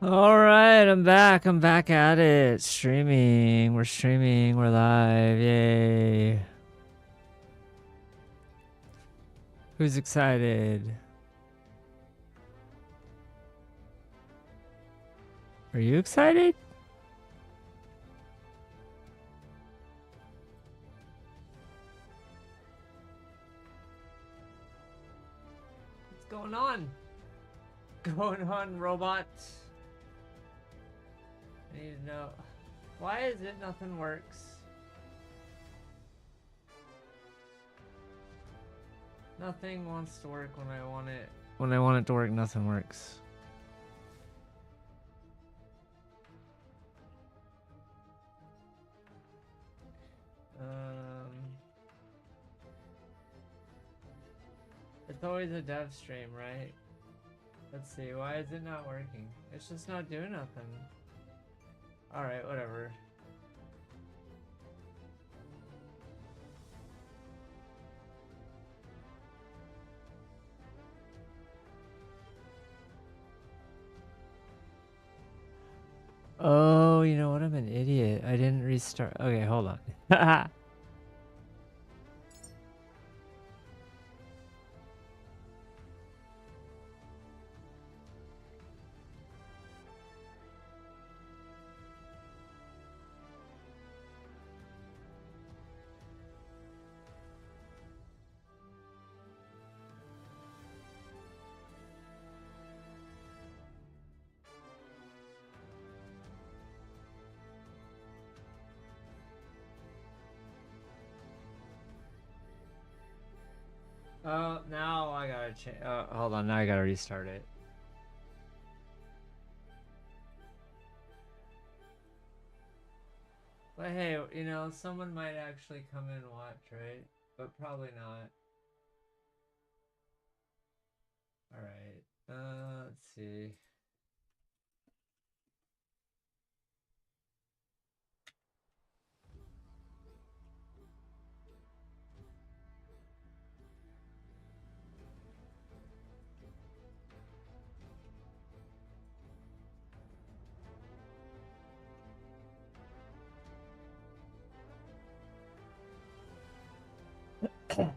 All right, I'm back. I'm back at it. Streaming. We're streaming. We're live. Yay. Who's excited? Are you excited? What's going on? Going on, robot? I need to know. Why is it nothing works? Nothing wants to work when I want it. When I want it to work, nothing works. It's always a dev stream, right? Let's see, why is it not working? It's just not doing nothing. Alright, whatever. Oh, you know what? I'm an idiot. I didn't restart. Okay, hold on. Oh, now I gotta change. Hold on. Now I gotta restart it. But hey, you know, someone might actually come in and watch, right? But probably not. Alright. Let's see.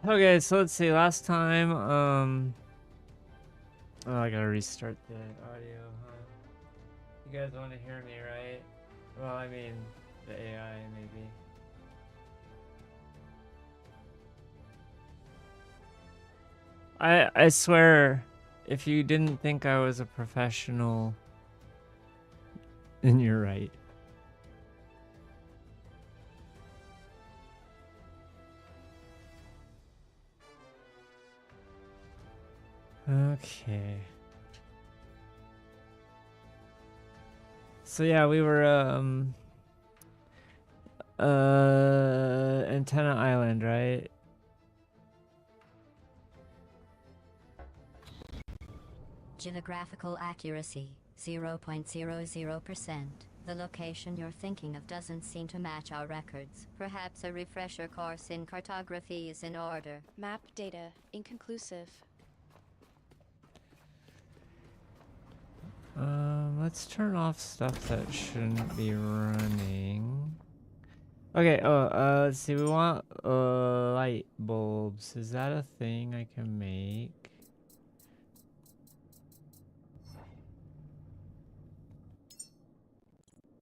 Okay, so let's see. Last time, oh, I gotta restart the audio, huh? You guys want to hear me, right? Well, I mean, the AI, maybe. I swear, if you didn't think I was a professional, then you're right. Okay. So yeah, we were Antenna Island, right? Geographical accuracy, 0.00%. The location you're thinking of doesn't seem to match our records. Perhaps a refresher course in cartography is in order. Map data, inconclusive. Let's turn off stuff that shouldn't be running. Okay, let's see, we want, light bulbs. Is that a thing I can make?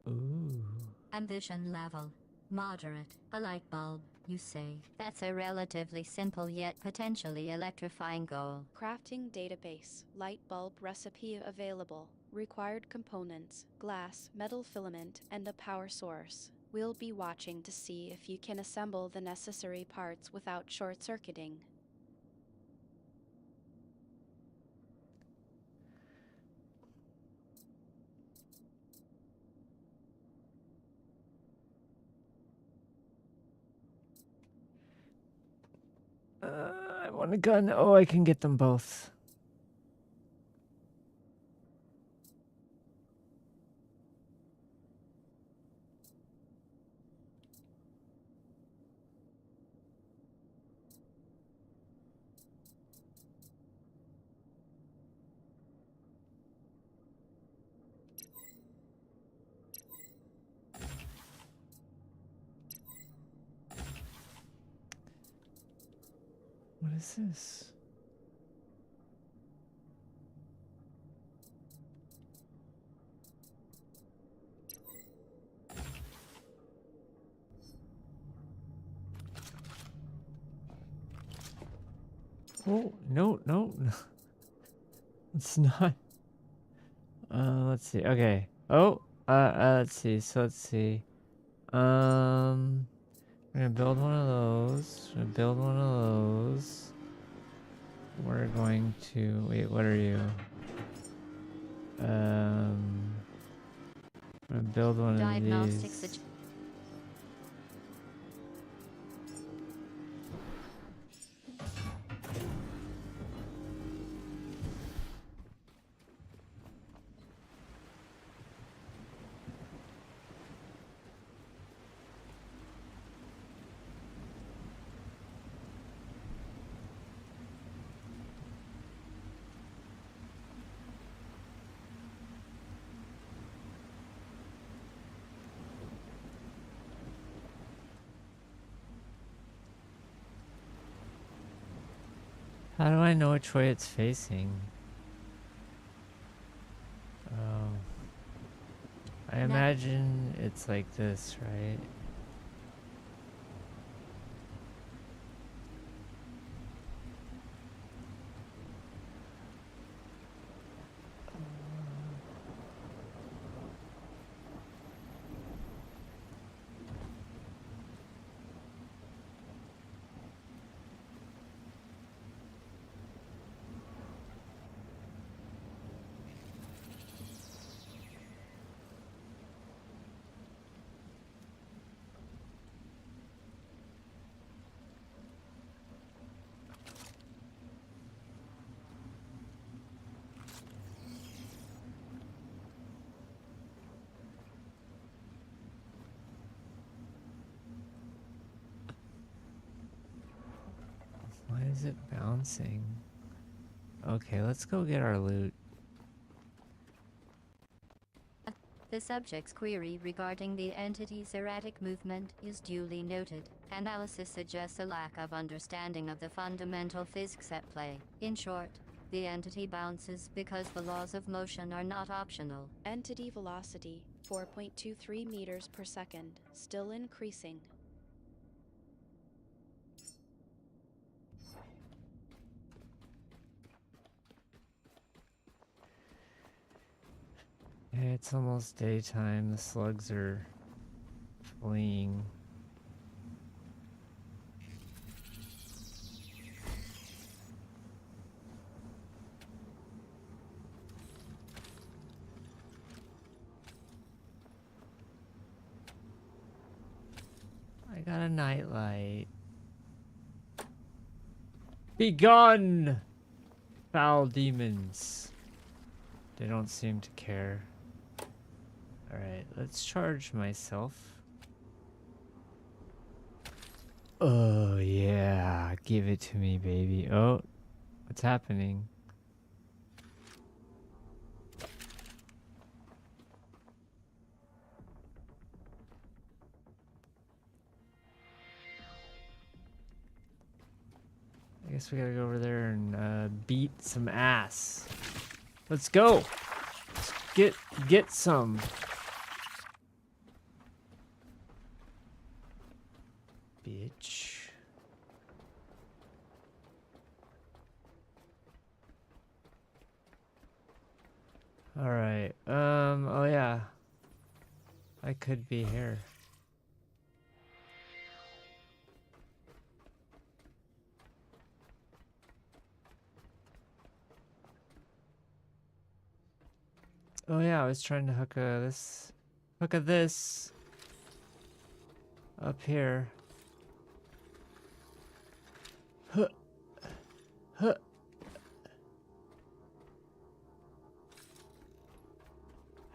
Ooh. Ambition level, moderate. A light bulb, you say? That's a relatively simple yet potentially electrifying goal. Crafting database, light bulb recipe available. Required components, glass, metal filament, and a power source. We'll be watching to see if you can assemble the necessary parts without short-circuiting. I want a gun. Oh, I can get them both. What is this? Oh, no, no, no. It's not. Let's see. Okay. Oh, let's see. So let's see. We're gonna build one of those. We're gonna build one of those. We're going to wait. What are you? I'm gonna build one of Diagnostics these. How do I know which way it's facing? Oh. I imagine it's like this, right? Why is it bouncing? Okay, let's go get our loot. The subject's query regarding the entity's erratic movement is duly noted. Analysis suggests a lack of understanding of the fundamental physics at play. In short, the entity bounces because the laws of motion are not optional. Entity velocity 4.23 meters per second, still increasing. It's almost daytime. The slugs are fleeing. I got a nightlight. Begone, foul demons. They don't seem to care. Alright, let's charge myself. Oh, yeah. Give it to me, baby. Oh, what's happening? I guess we gotta go over there and beat some ass. Let's go. Let's get some. Bitch. All right. Oh yeah. I could be here. Oh yeah, I was trying to hook a this up here. Huh. Huh.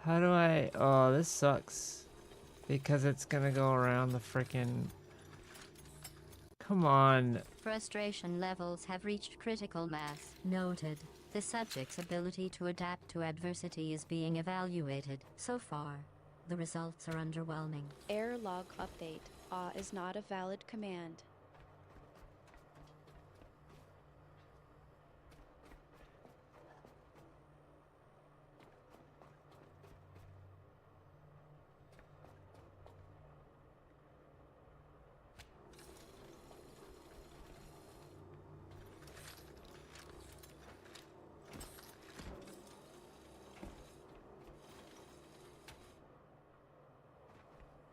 How do I? Oh, this sucks. Because it's gonna go around the frickin'. Come on. Frustration levels have reached critical mass. Noted. The subject's ability to adapt to adversity is being evaluated. So far, the results are underwhelming. Error log update. Is not a valid command.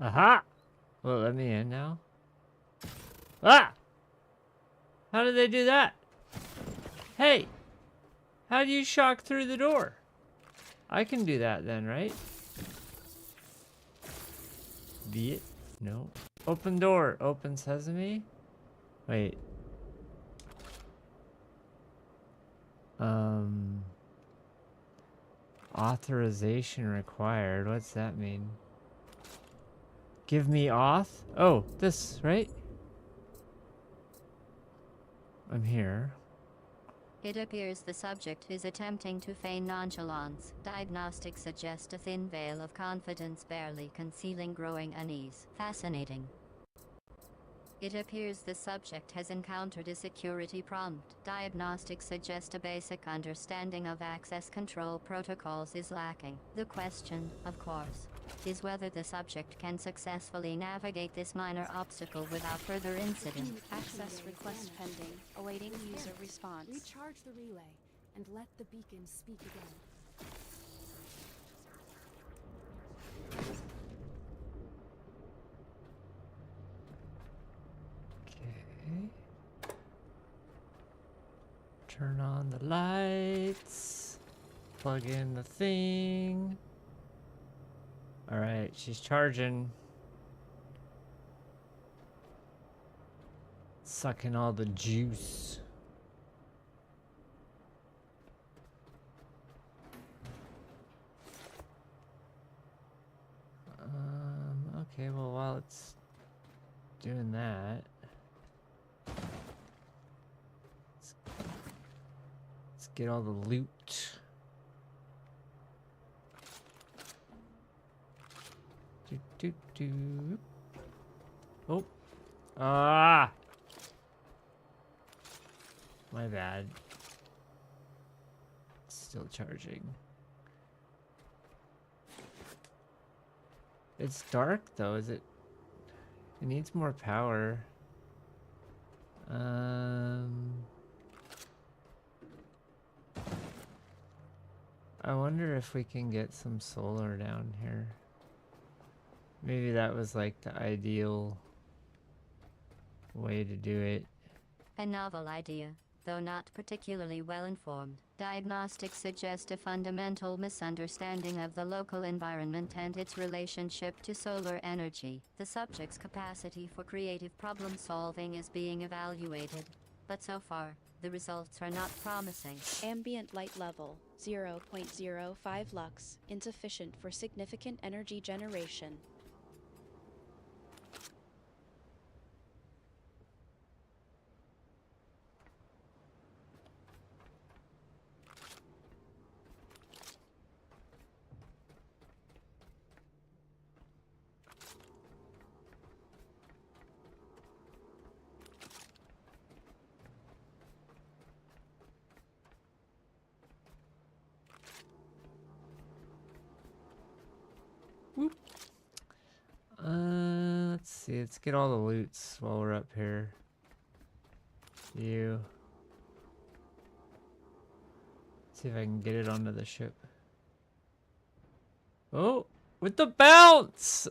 Aha! Well, let me in now. Ah! How did they do that? Hey! How do you shock through the door? I can do that then, right? Be it? No. Open door. Open sesame? Wait. Authorization required. What's that mean? Give me auth? Oh, this, right? I'm here. It appears the subject is attempting to feign nonchalance. Diagnostics suggest a thin veil of confidence barely concealing growing unease. Fascinating. It appears the subject has encountered a security prompt. Diagnostics suggest a basic understanding of access control protocols is lacking. The question, of course, is whether the subject can successfully navigate this minor obstacle without further incident. Access request pending. Awaiting user response. Recharge the relay and let the beacon speak again. Okay. Turn on the lights. Plug in the thing. Alright, she's charging. Sucking all the juice. Okay, well, while it's doing that, let's get all the loot. Do, do, do. Oh. Ah! My bad. Still charging. It's dark though, is it? It needs more power. I wonder if we can get some solar down here. Maybe that was like the ideal way to do it. A novel idea, though not particularly well informed. Diagnostics suggest a fundamental misunderstanding of the local environment and its relationship to solar energy. The subject's capacity for creative problem solving is being evaluated, but so far, the results are not promising. Ambient light level 0.05 lux, insufficient for significant energy generation. Let's see. Let's get all the loots while we're up here. You. See if I can get it onto the ship. Oh, with the bounce!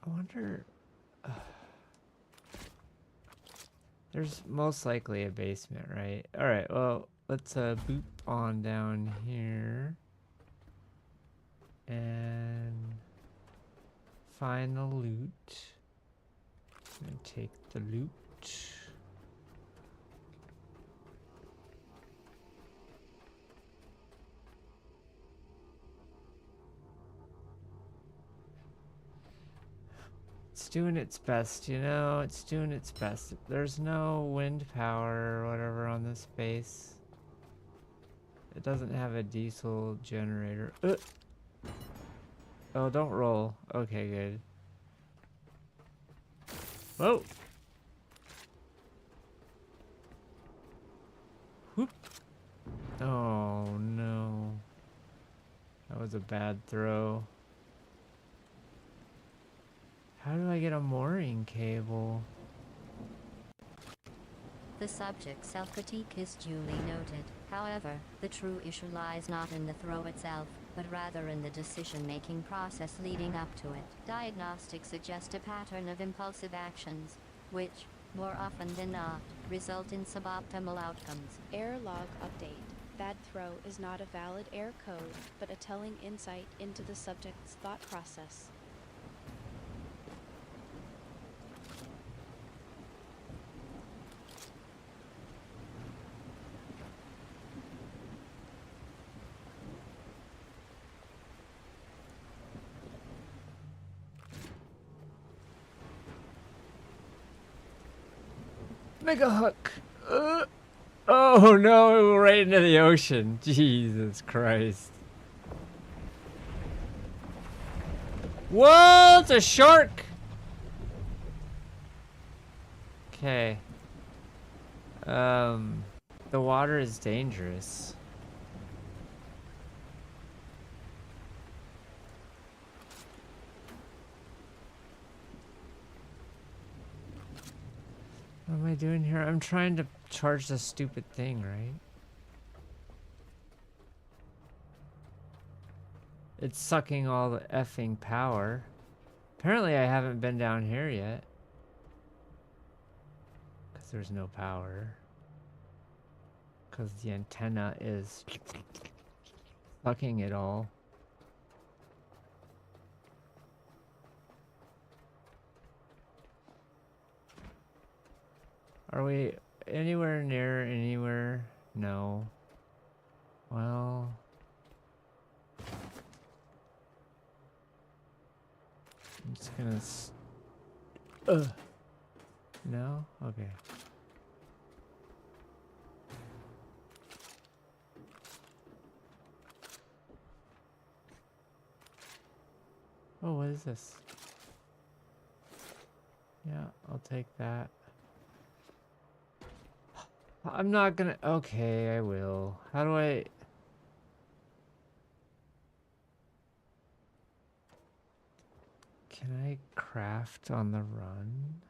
I wonder. There's most likely a basement, right? Alright, well, let's boop on down here. And find the loot. And take the loot. It's doing its best, you know? It's doing its best. There's no wind power or whatever on this base. It doesn't have a diesel generator. Oh, don't roll. Okay, good. Whoa! Whoop! Oh, no. That was a bad throw. How do I get a mooring cable? The subject's self-critique is duly noted. However, the true issue lies not in the throw itself, but rather in the decision-making process leading up to it. Diagnostics suggest a pattern of impulsive actions, which, more often than not, result in suboptimal outcomes. Error log update. Bad throw is not a valid error code, but a telling insight into the subject's thought process. Mega hook. Oh no, right into the ocean. Jesus Christ. Whoa, it's a shark. Okay. The water is dangerous. What am I doing here? I'm trying to charge the stupid thing, right? It's sucking all the effing power. Apparently I haven't been down here yet. Because there's no power. Because the antenna is sucking it all. Are we anywhere near anywhere? No. Well... I'm just gonna... No? Okay. Oh, what is this? Yeah, I'll take that. I'm not gonna... Okay, I will. How do I... Can I craft on the run?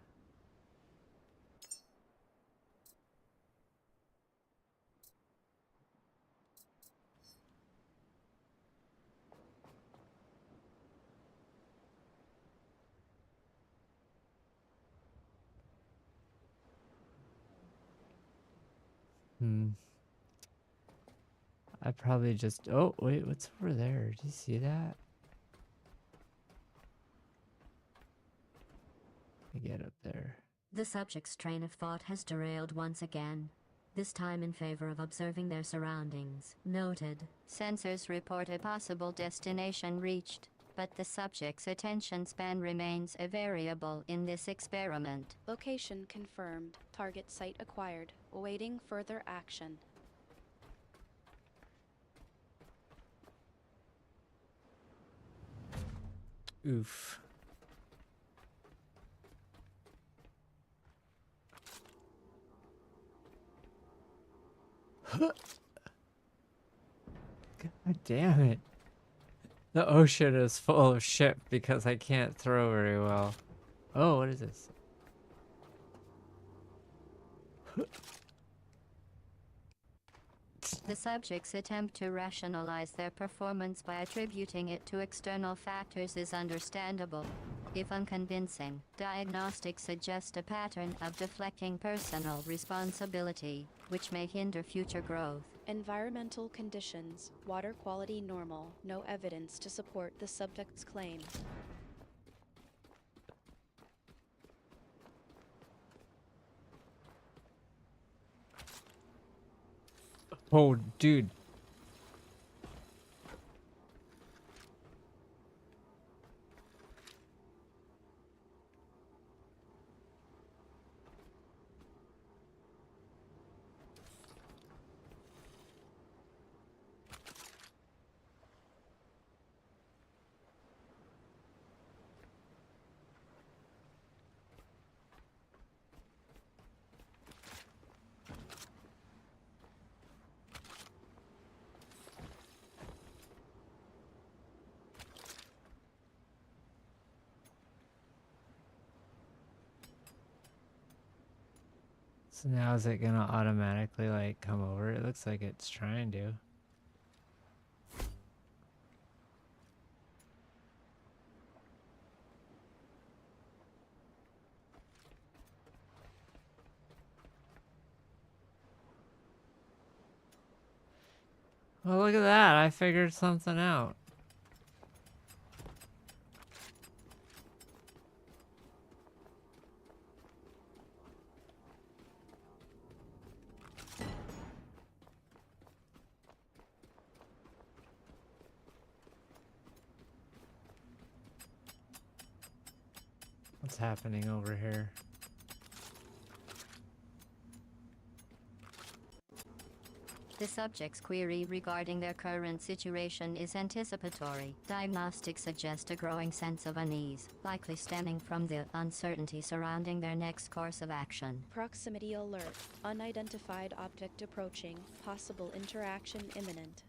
I probably just... Oh, wait, what's over there? Do you see that? I get up there. The subject's train of thought has derailed once again, this time in favor of observing their surroundings. Noted. Sensors report a possible destination reached, but the subject's attention span remains a variable in this experiment. Location confirmed. Target site acquired. Awaiting further action. Oof. God damn it. The ocean is full of shit because I can't throw very well. Oh, what is this? The subject's attempt to rationalize their performance by attributing it to external factors is understandable, if unconvincing. Diagnostics suggest a pattern of deflecting personal responsibility, which may hinder future growth. Environmental conditions. Water quality normal. No evidence to support the subject's claim. Oh, dude. So now is it gonna automatically like come over? It looks like it's trying to. Well, look at that. I figured something out. What's happening over here? The subject's query regarding their current situation is anticipatory. Diagnostics suggest a growing sense of unease, likely stemming from the uncertainty surrounding their next course of action. Proximity alert. Unidentified object approaching. Possible interaction imminent.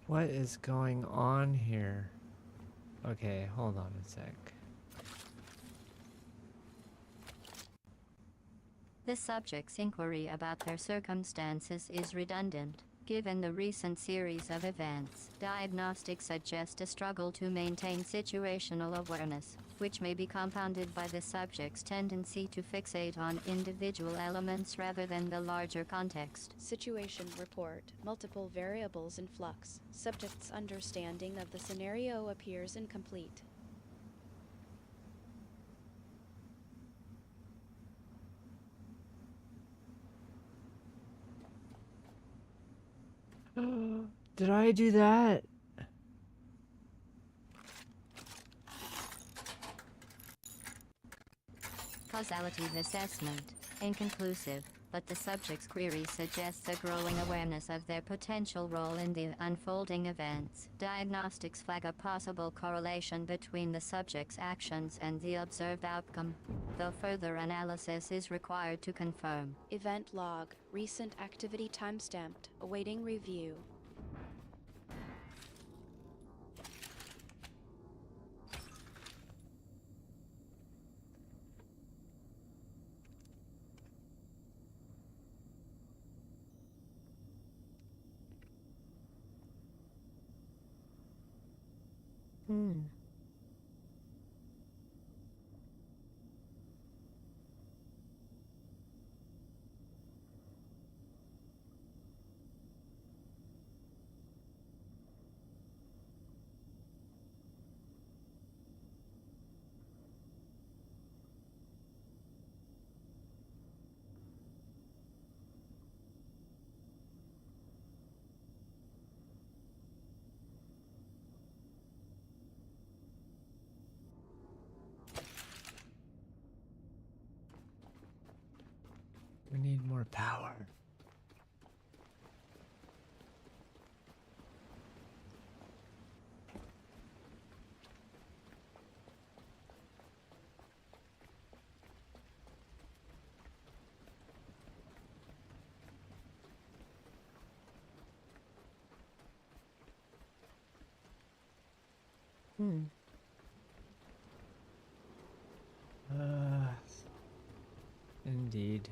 What is going on here? Okay, hold on a sec. The subject's inquiry about their circumstances is redundant. Given the recent series of events, diagnostics suggest a struggle to maintain situational awareness, which may be compounded by the subject's tendency to fixate on individual elements rather than the larger context. Situation report. Multiple variables in flux. Subject's understanding of the scenario appears incomplete. Did I do that? Causality assessment. Inconclusive, but the subject's query suggests a growing awareness of their potential role in the unfolding events. Diagnostics flag a possible correlation between the subject's actions and the observed outcome, though further analysis is required to confirm. Event log. Recent activity timestamped. Awaiting review. We need more power. Indeed.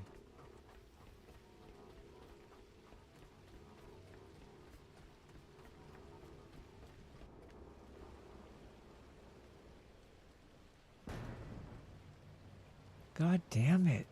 God damn it.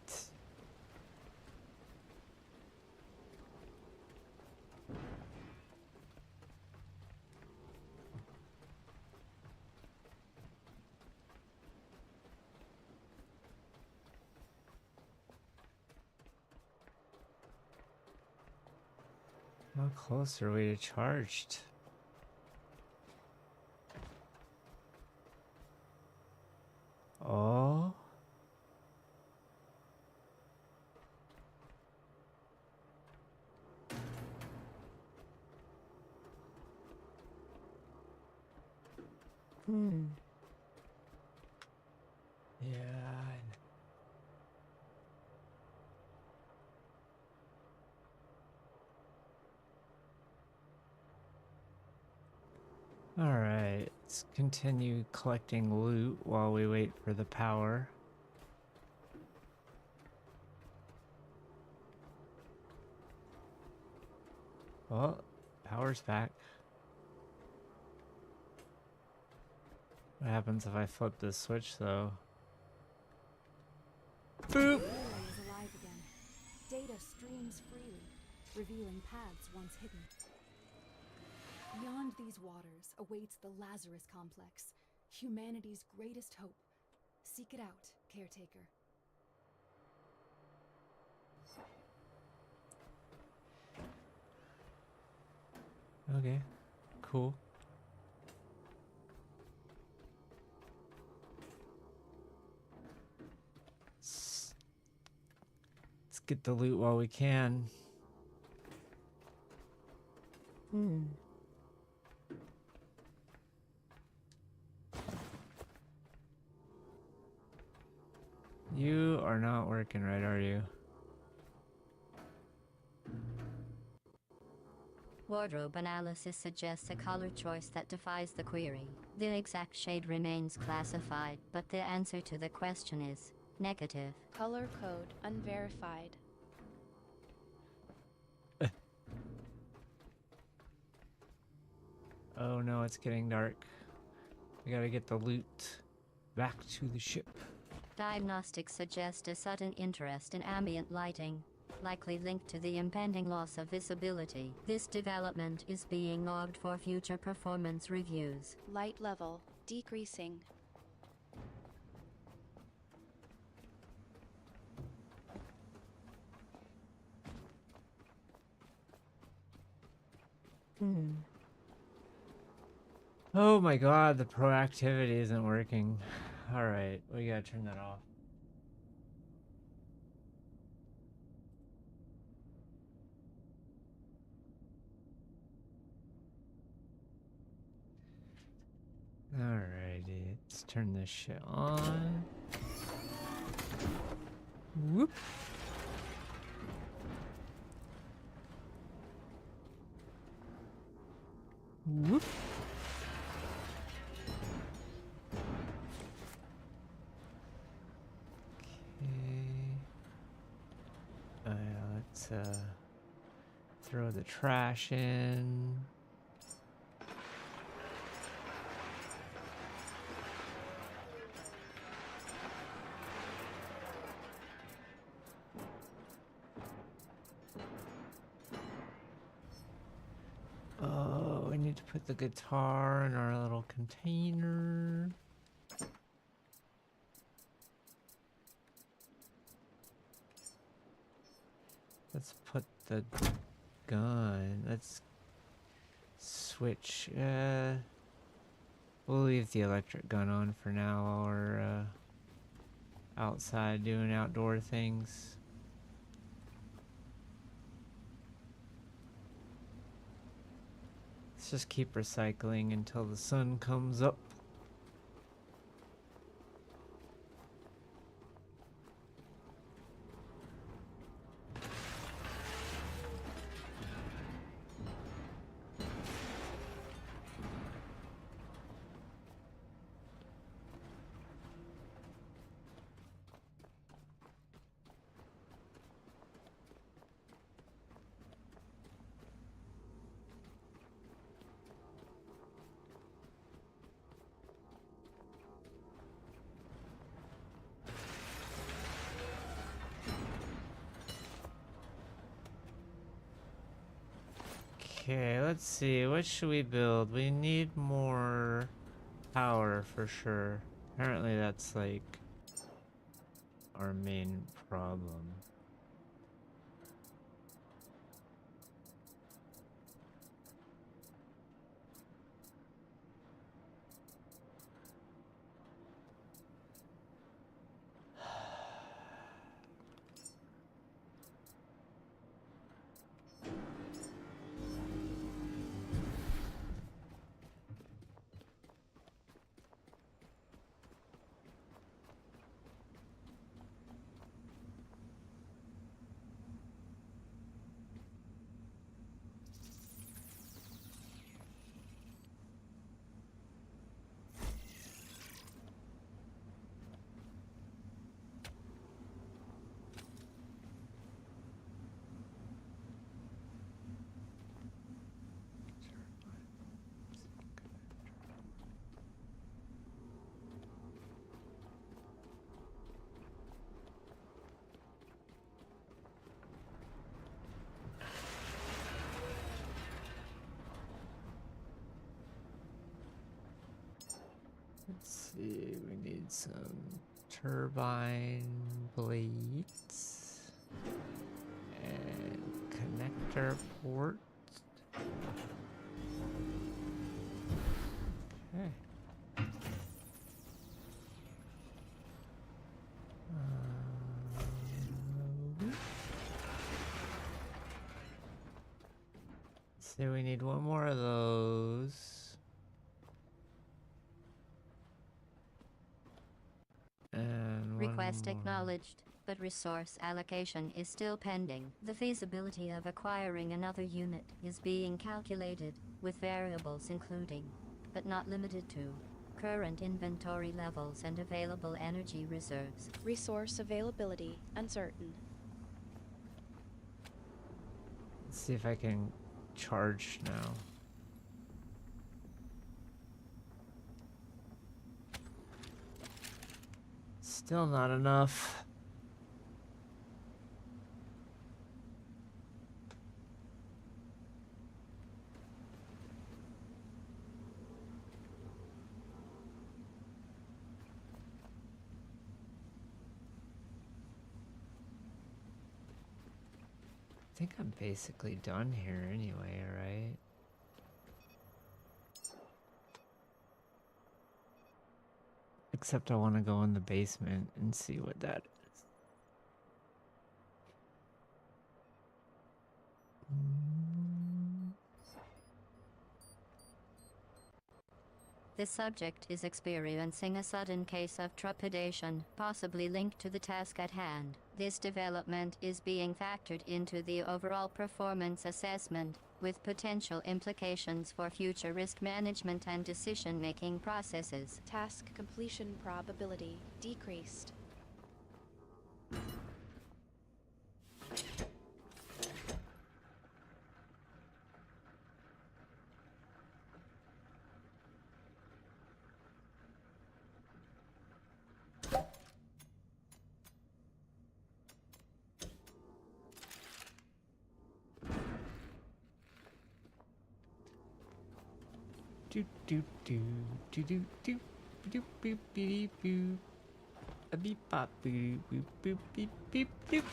How close are we to charged? Oh. Yeah. Alright, let's continue collecting loot while we wait for the power. Well, power's back. What happens if I flip this switch though? Boop! The relay is alive again. Data streams freely, revealing paths once hidden. Beyond these waters awaits the Lazarus Complex, humanity's greatest hope. Seek it out, Caretaker. Okay, cool. Let's get the loot while we can. You are not working right, are you? Wardrobe analysis suggests a color choice that defies the query. The exact shade remains classified, but the answer to the question is negative. Color code unverified. Oh no, it's getting dark. We gotta get the loot back to the ship. Diagnostics suggest a sudden interest in ambient lighting, likely linked to the impending loss of visibility. This development is being logged for future performance reviews. Light level decreasing. Oh my god, the proactivity isn't working. Alright, we gotta turn that off. Alrighty, let's turn this shit on. Whoop. Whoop. Okay. Let's throw the trash in. Oh, we need to put the guitar in our little container. Let's put the gun. Let's switch. We'll leave the electric gun on for now while we're outside doing outdoor things. Let's just keep recycling until the sun comes up. Okay, let's see. What should we build? We need more power for sure. Apparently that's like our main problem. Let's see, we need some turbine blades and connector ports. Okay. So we need one more of those. And Request one more. acknowledged, but resource allocation is still pending. The feasibility of acquiring another unit is being calculated, with variables including, but not limited to, current inventory levels and available energy reserves. Resource availability uncertain. Let's see if I can charge now. Still not enough. I think I'm basically done here anyway, right? Except I want to go in the basement and see what that is. The subject is experiencing a sudden case of trepidation, possibly linked to the task at hand. This development is being factored into the overall performance assessment, with potential implications for future risk management and decision-making processes. Task completion probability decreased. Do do do do do do do boop beep boop. A beep bop boop boop boop beep beep boop.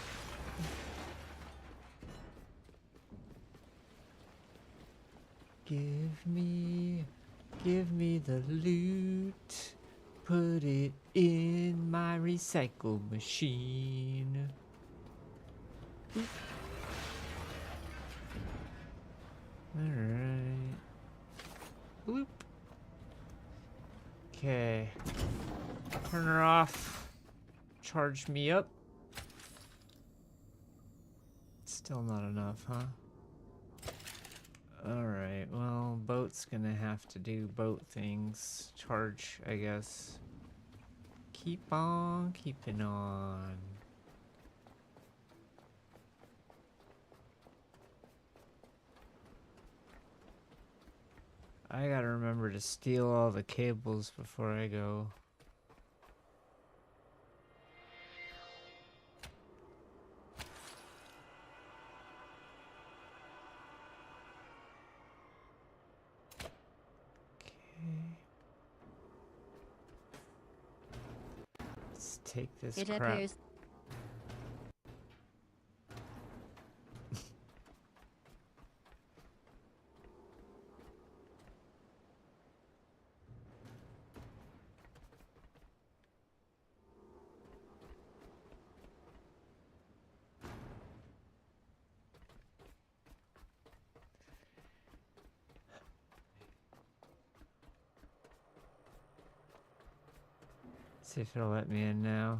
Give me the loot. Put it in my recycle machine. Alright. Bloop. Okay. Turn her off. Charge me up. Still not enough, huh? Alright, well, boat's gonna have to do boat things. Charge, I guess. Keep on keeping on. I gotta remember to steal all the cables before I go. Okay. Let's take this It crap. appears See if it'll let me in now.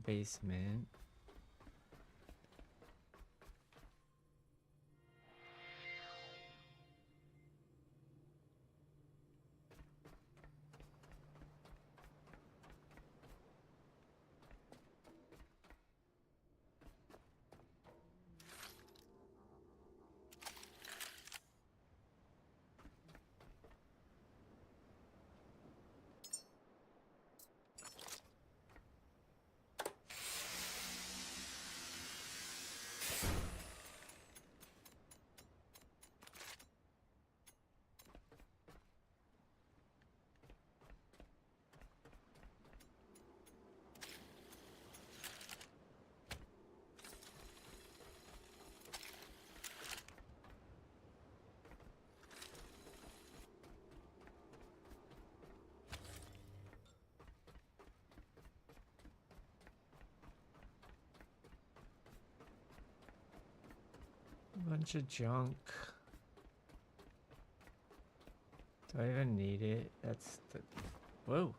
basement. Bunch of junk. Do I even need it? That's the... Whoa.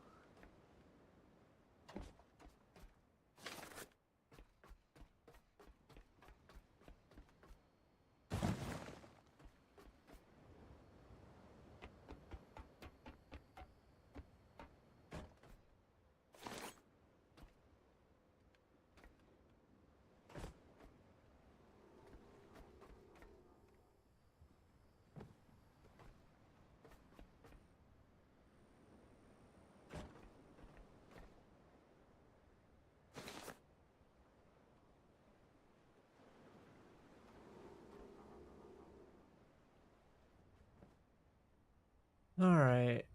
All right.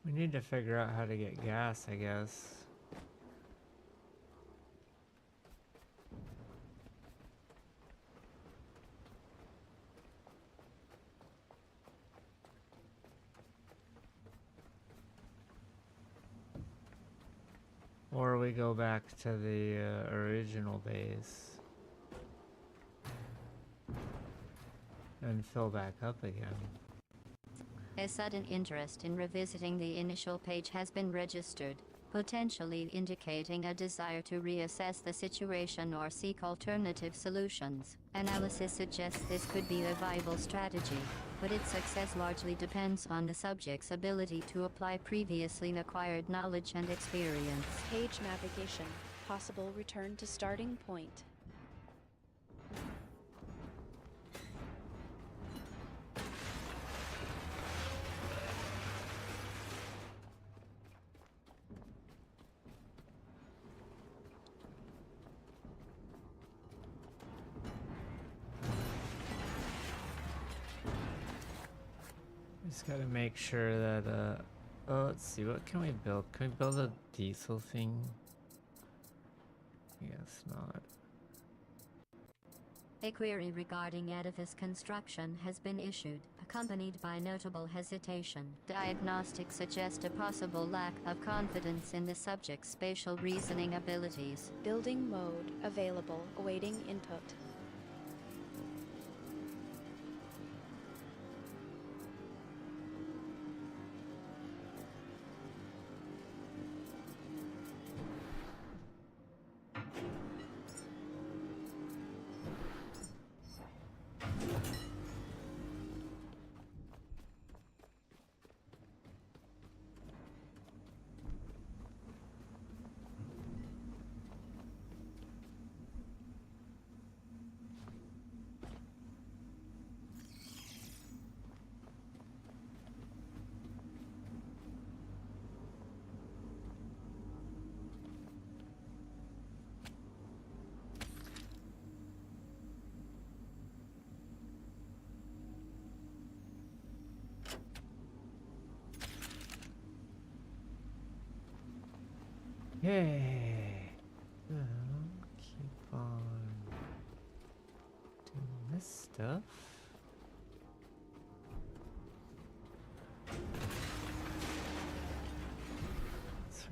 We need to figure out how to get gas, I guess. Or we go back to the original base and fill back up again. A sudden interest in revisiting the initial page has been registered, potentially indicating a desire to reassess the situation or seek alternative solutions. Analysis suggests this could be a viable strategy, but its success largely depends on the subject's ability to apply previously acquired knowledge and experience. Page navigation. Possible return to starting point. Just gotta make sure that, oh, let's see, what can we build? Can we build a diesel thing? I guess not. A query regarding edifice construction has been issued, accompanied by notable hesitation. Diagnostics suggest a possible lack of confidence in the subject's spatial reasoning abilities. Building mode available. Awaiting input. Yay! Keep on doing this stuff.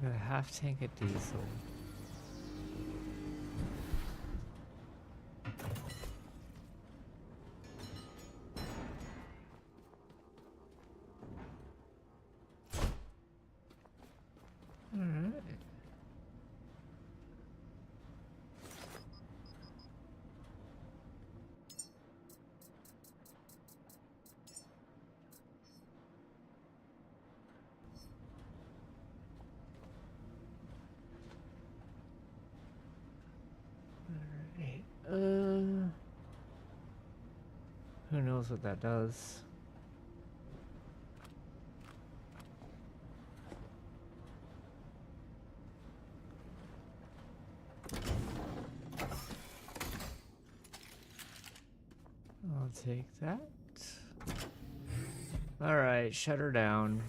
So we got a half tank of diesel. Alright. Alright. Who knows what that does? I'll take that. Alright, shut her down.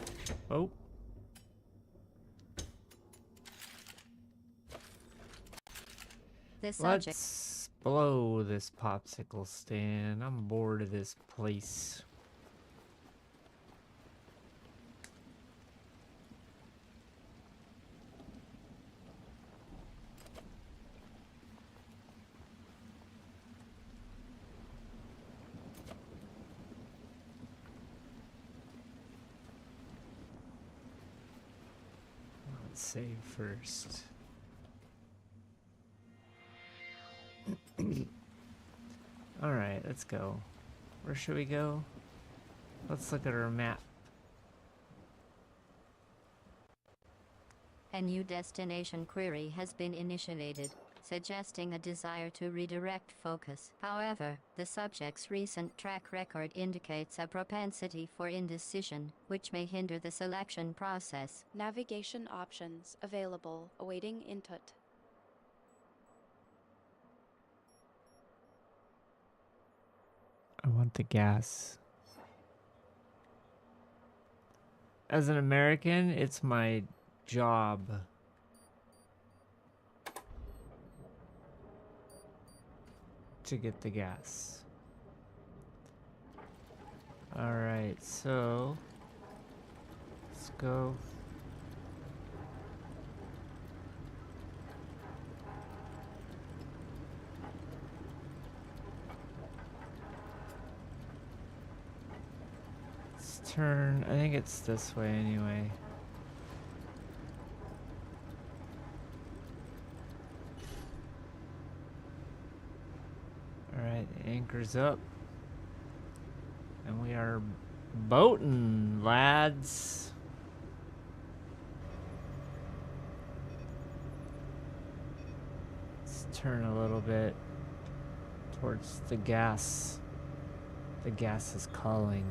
Oh. The subject. Let's blow this popsicle stand. I'm bored of this place. Let's save first. Alright, let's go. Where should we go? Let's look at our map. A new destination query has been initiated, suggesting a desire to redirect focus. However, the subject's recent track record indicates a propensity for indecision, which may hinder the selection process. Navigation options available, awaiting input. I want the gas. As an American, it's my job to get the gas. Alright, so let's go. Let's turn, I think it's this way anyway. Alright, the anchor's up. And we are boating, lads. Let's turn a little bit towards the gas. The gas is calling.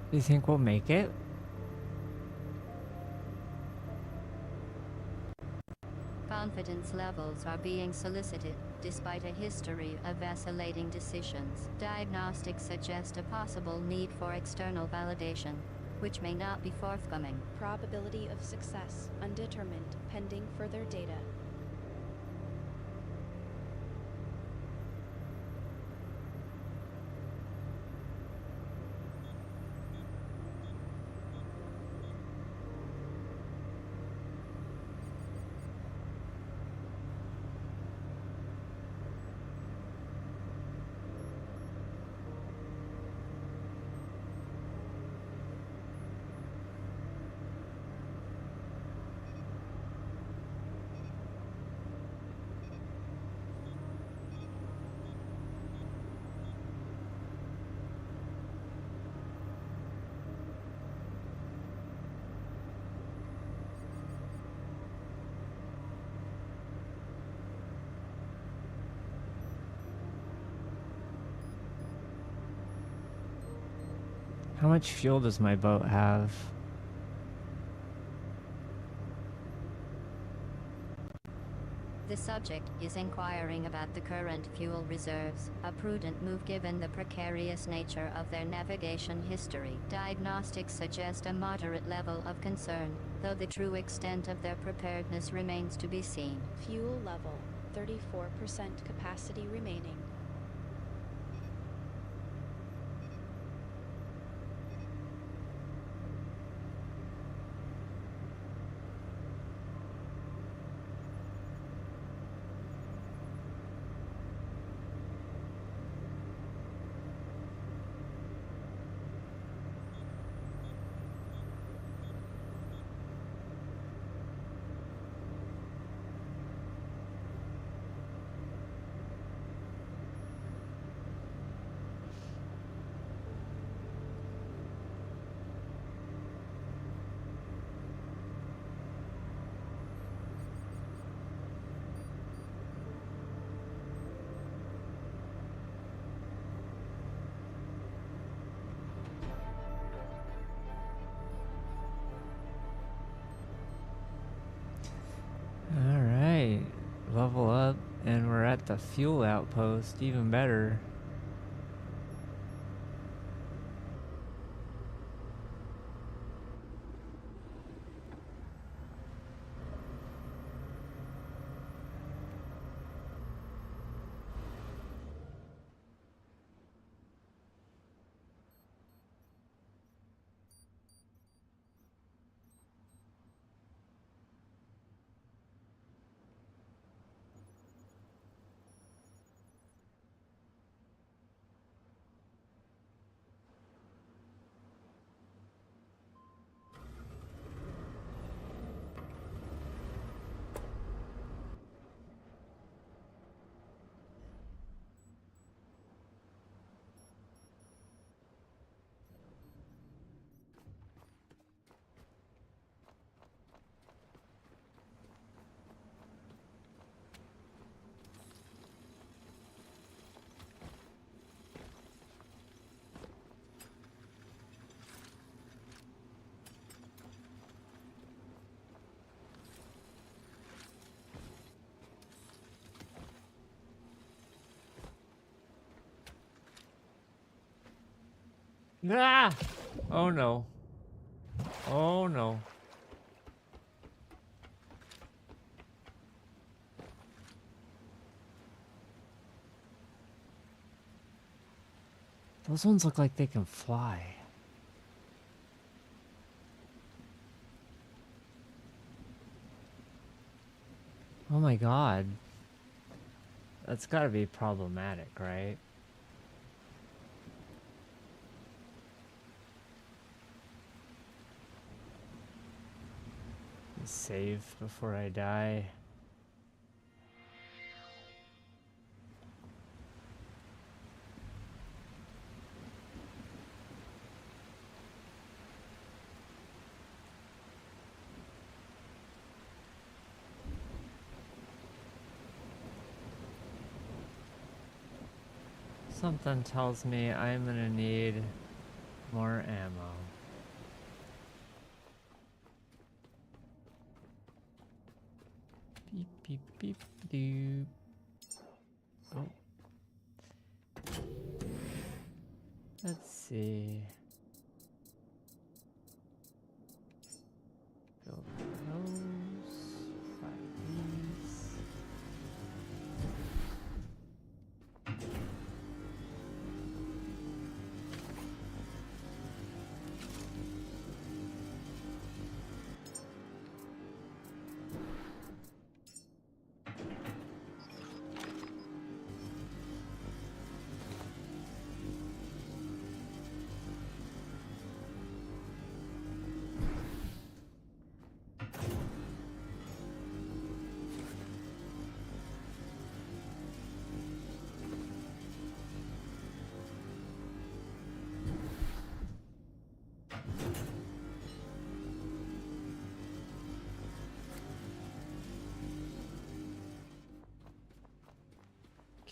Do you think we'll make it? Confidence levels are being solicited, despite a history of vacillating decisions. Diagnostics suggest a possible need for external validation, which may not be forthcoming. Probability of success undetermined, pending further data. How much fuel does my boat have? The subject is inquiring about the current fuel reserves, a prudent move given the precarious nature of their navigation history. Diagnostics suggest a moderate level of concern, though the true extent of their preparedness remains to be seen. Fuel level, 34% capacity remaining. Alright, level up, and we're at the fuel outpost, even better. Ah! Oh no. Oh no. Those ones look like they can fly. Oh my god. That's gotta be problematic, right? Save before I die. Something tells me I'm gonna need more ammo. Beep, beep, beep, doop. Oh. Let's see. Build those. 5 these.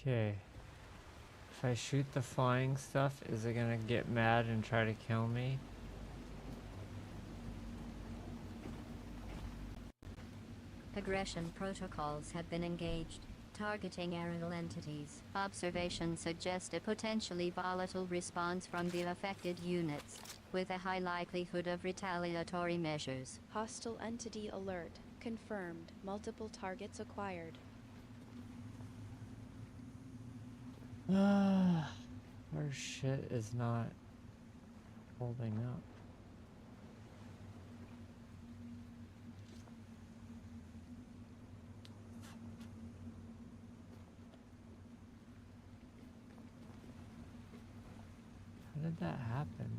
Okay. If I shoot the flying stuff, is it gonna get mad and try to kill me? Aggression protocols have been engaged, targeting aerial entities. Observations suggest a potentially volatile response from the affected units, with a high likelihood of retaliatory measures. Hostile entity alert. Confirmed. Multiple targets acquired. Our shit is not holding up. How did that happen?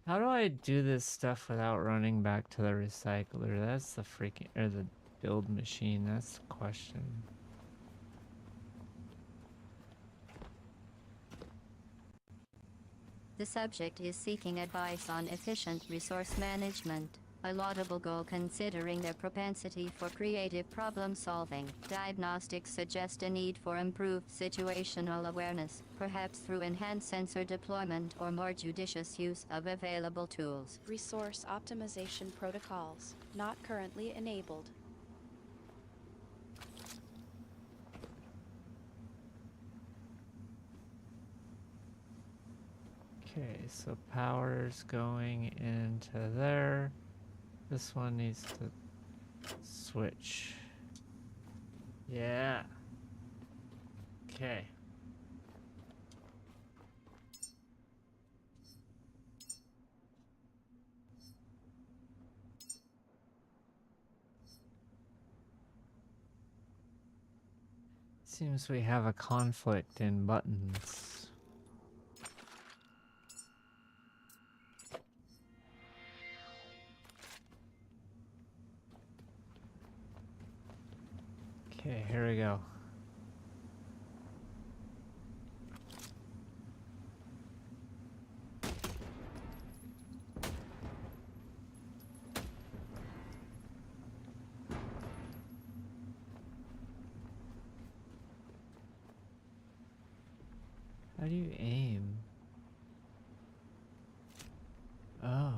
How do I do this stuff without running back to the recycler? That's the freaking, or the build machine, that's the question. The subject is seeking advice on efficient resource management, a laudable goal considering their propensity for creative problem solving. Diagnostics suggest a need for improved situational awareness, perhaps through enhanced sensor deployment or more judicious use of available tools. Resource optimization protocols. Not currently enabled. Okay, so power's going into there. This one needs to switch. Yeah. Okay. Seems we have a conflict in buttons. Okay, here we go. How do you aim? Oh.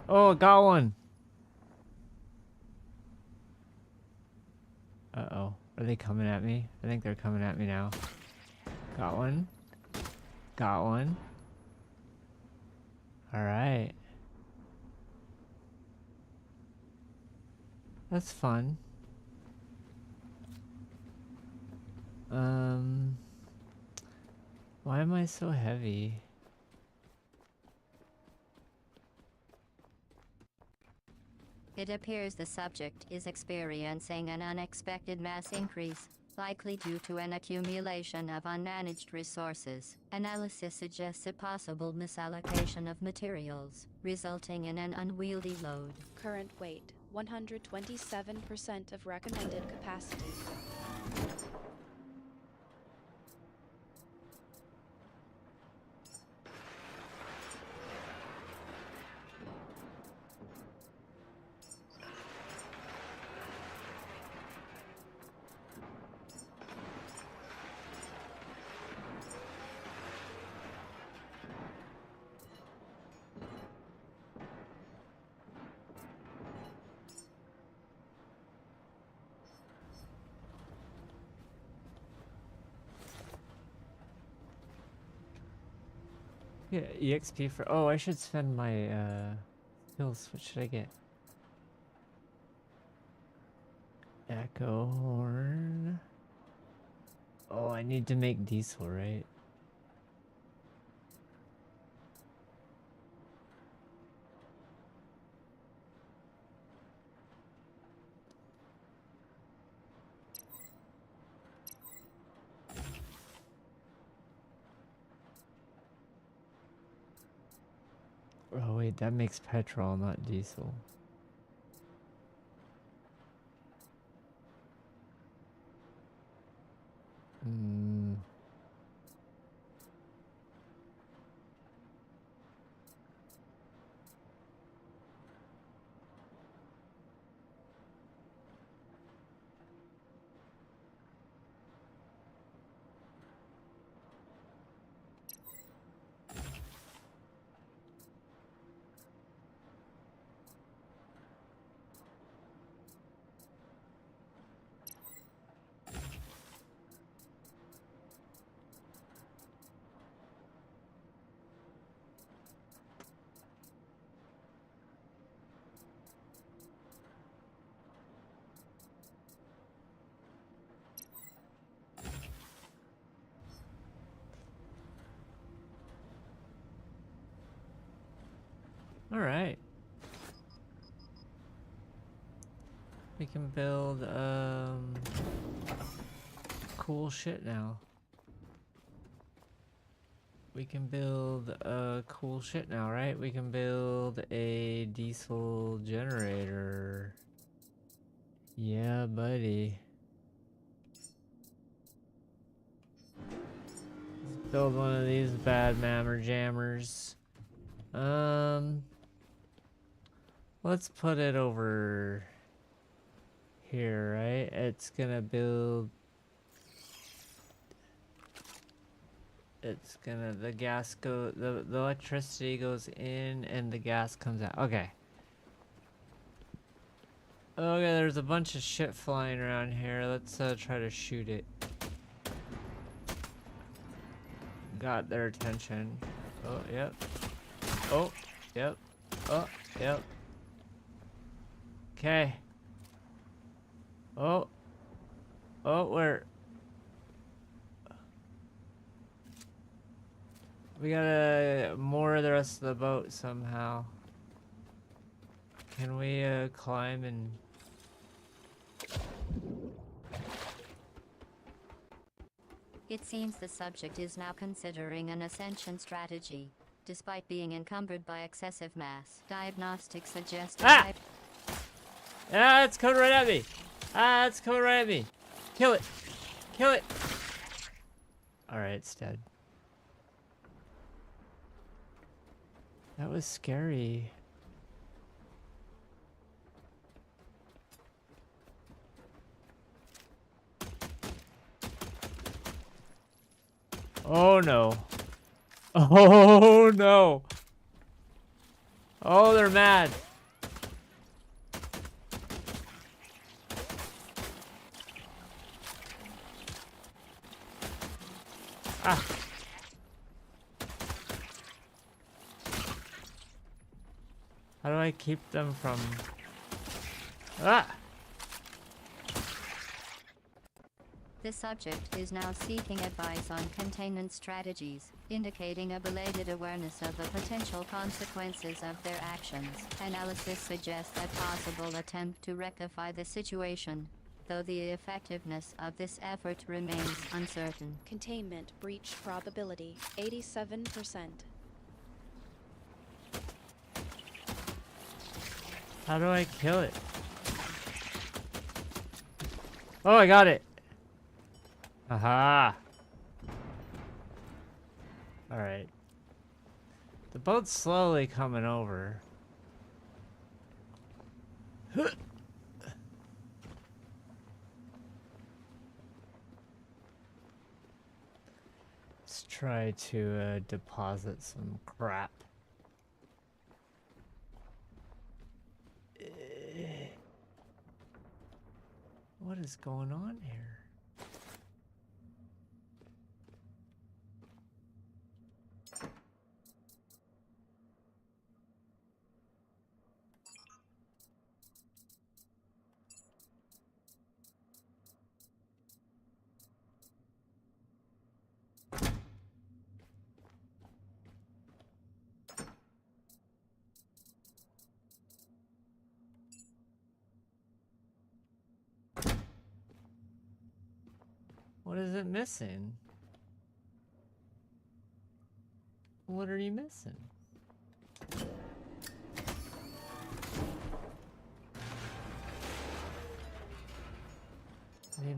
Oh, got one. Uh-oh. Are they coming at me? I think they're coming at me now. Got one. Got one. Alright. That's fun. Why am I so heavy? It appears the subject is experiencing an unexpected mass increase, likely due to an accumulation of unmanaged resources. Analysis suggests a possible misallocation of materials, resulting in an unwieldy load. Current weight. 127% of recommended capacity. Yeah, EXP for... Oh, I should spend my, skills. What should I get? Echo horn. Oh, I need to make diesel, right? Oh wait, that makes petrol, not diesel. Hmm. All right. We can build cool shit now. We can build cool shit now, right? We can build a diesel generator. Yeah, buddy. Let's build one of these bad mammer jammers. Let's put it over here, right? It's gonna build. It's gonna, the gas go, the electricity goes in and the gas comes out. Okay. Okay, there's a bunch of shit flying around here. Let's try to shoot it. Got their attention. Oh, yep. Oh, yep. Oh, yep. Okay. Oh. Oh, where? We gotta moor the rest of the boat somehow. Can we climb and... It seems the subject is now considering an ascension strategy, despite being encumbered by excessive mass. Diagnostics suggest Ah! Ah, it's coming right at me! Ah, it's coming right at me! Kill it! Kill it! Alright, it's dead. That was scary. Oh no. Oh no. Oh, they're mad. Ah. How do I keep them from... Ah! The subject is now seeking advice on containment strategies, indicating a belated awareness of the potential consequences of their actions. Analysis suggests a possible attempt to rectify the situation, though the effectiveness of this effort remains uncertain. Containment breach probability 87%. How do I kill it? Oh, I got it. Aha. Alright. The boat's slowly coming over. Let's try to deposit some crap. What is going on here? What is it missing? What are you missing?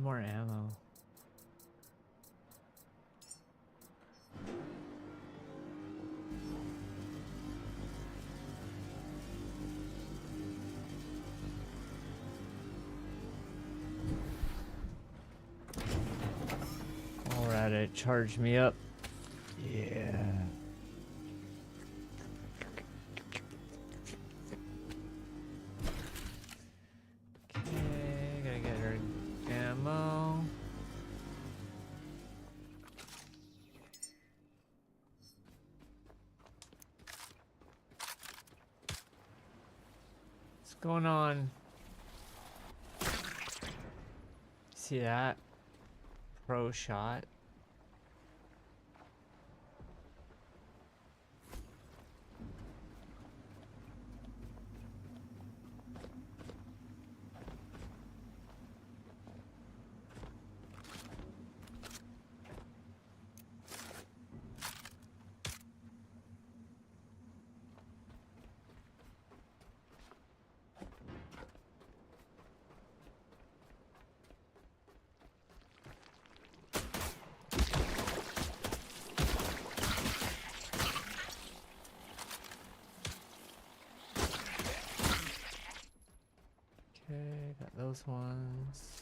more ammo. Alright, it charged me up. Yeah. Okay, gotta get her ammo. What's going on? See that? Pro shot. Okay, got those ones.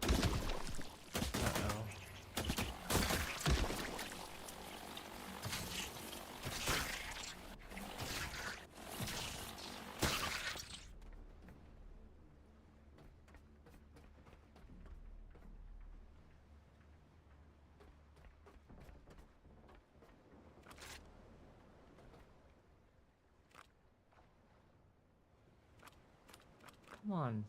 Uh-oh. Come on.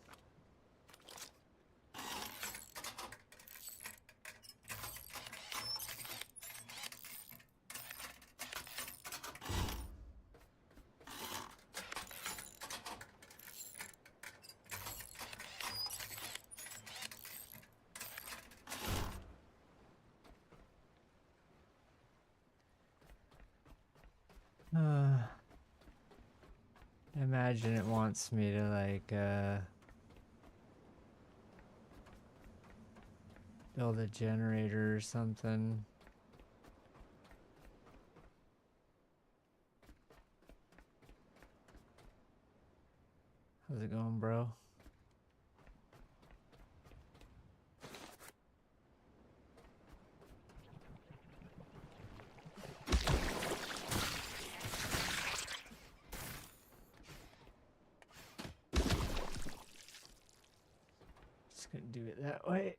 I imagine it wants me to like build a generator or something. How's it going, bro? Just gonna do it that way.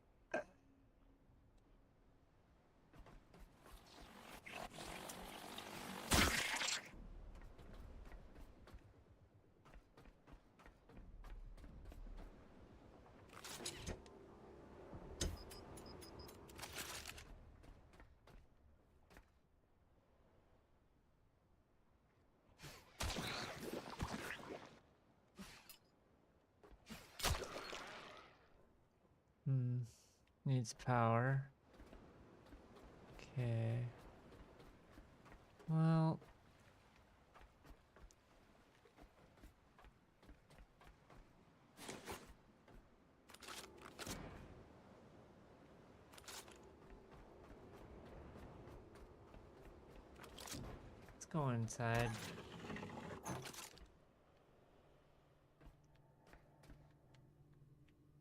Needs power. Okay. Well. Let's go inside.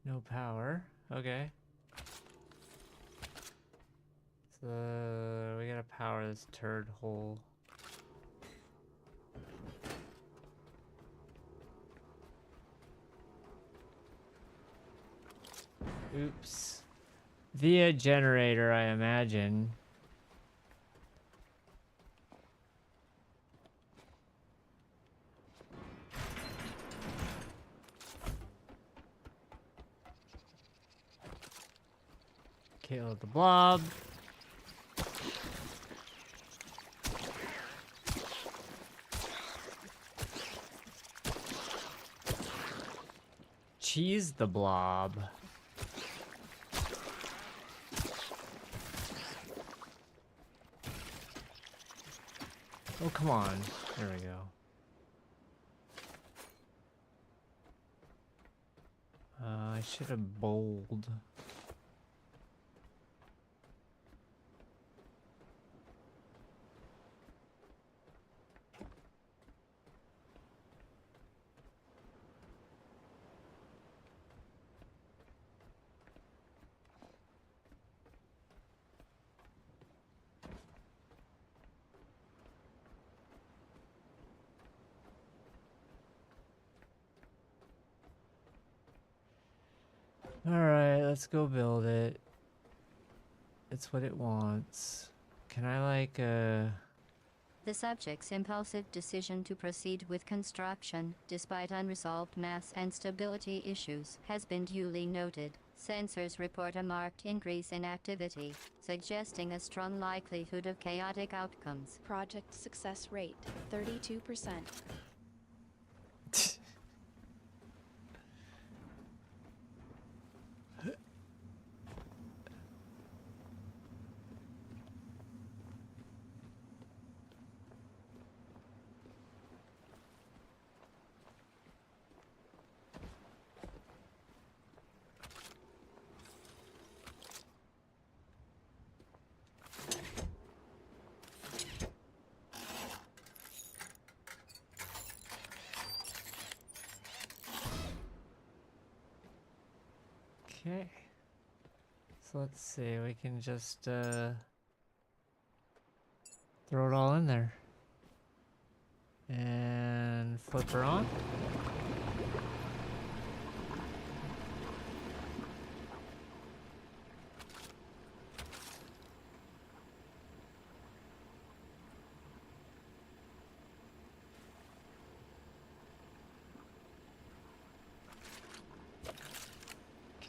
No power. Okay. So we gotta power this turd hole. Oops. Via generator, I imagine. Kill the blob. Cheese the blob. Oh, come on. There we go. I should have bowled. Alright, let's go build it. It's what it wants. Can I like The subject's impulsive decision to proceed with construction, despite unresolved mass and stability issues, has been duly noted. Sensors report a marked increase in activity, suggesting a strong likelihood of chaotic outcomes. Project success rate 32%. Okay. So let's see, we can just throw it all in there. And flip her on.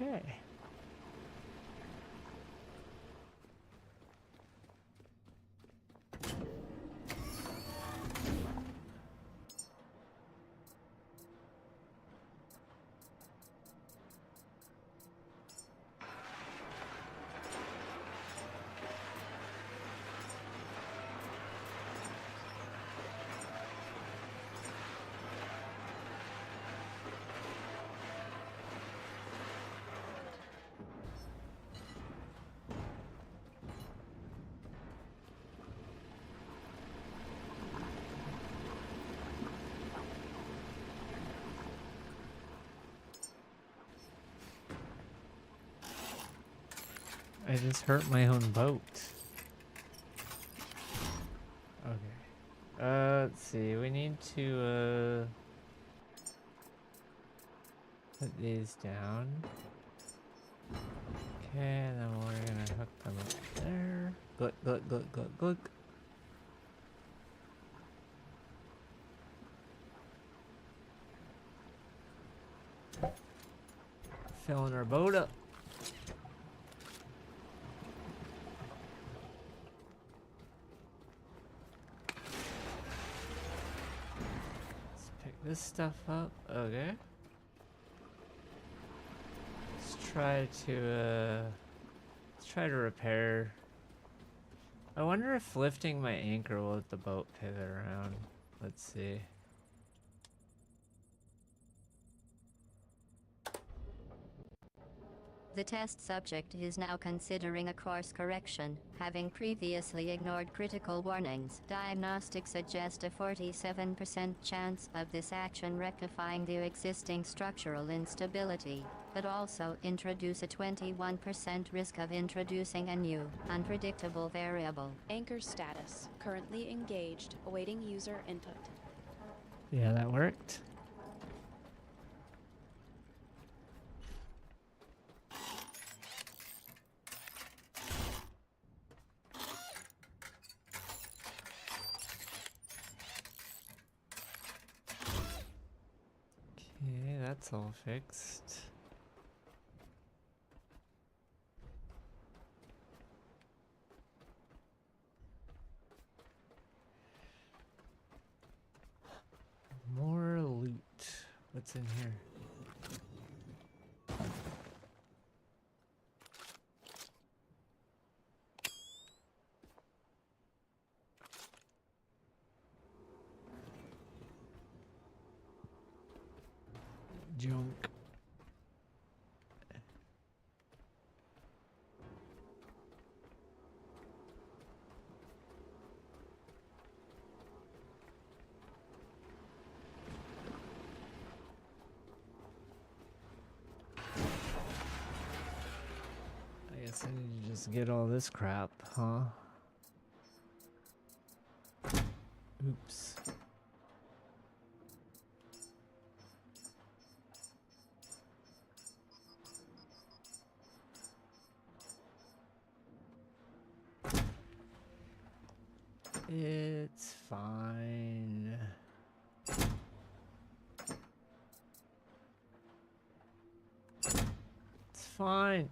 Okay. I just hurt my own boat. Okay. Let's see. We need to put these down. Okay, and then we're gonna hook them up there. Gluck, gluck, gluck, gluck, gluck. Filling our boat up. Let's pick this stuff up. Okay. Let's try to repair. I wonder if lifting my anchor will let the boat pivot around. Let's see. The test subject is now considering a course correction, having previously ignored critical warnings. Diagnostics suggest a 47% chance of this action rectifying the existing structural instability, but also introduce a 21% risk of introducing a new, unpredictable variable. Anchor status currently engaged, awaiting user input. Yeah, that worked. Okay, that's all fixed. More loot. What's in here? Junk. I guess I need to just get all this crap, huh? Oops. It's fine. It's fine.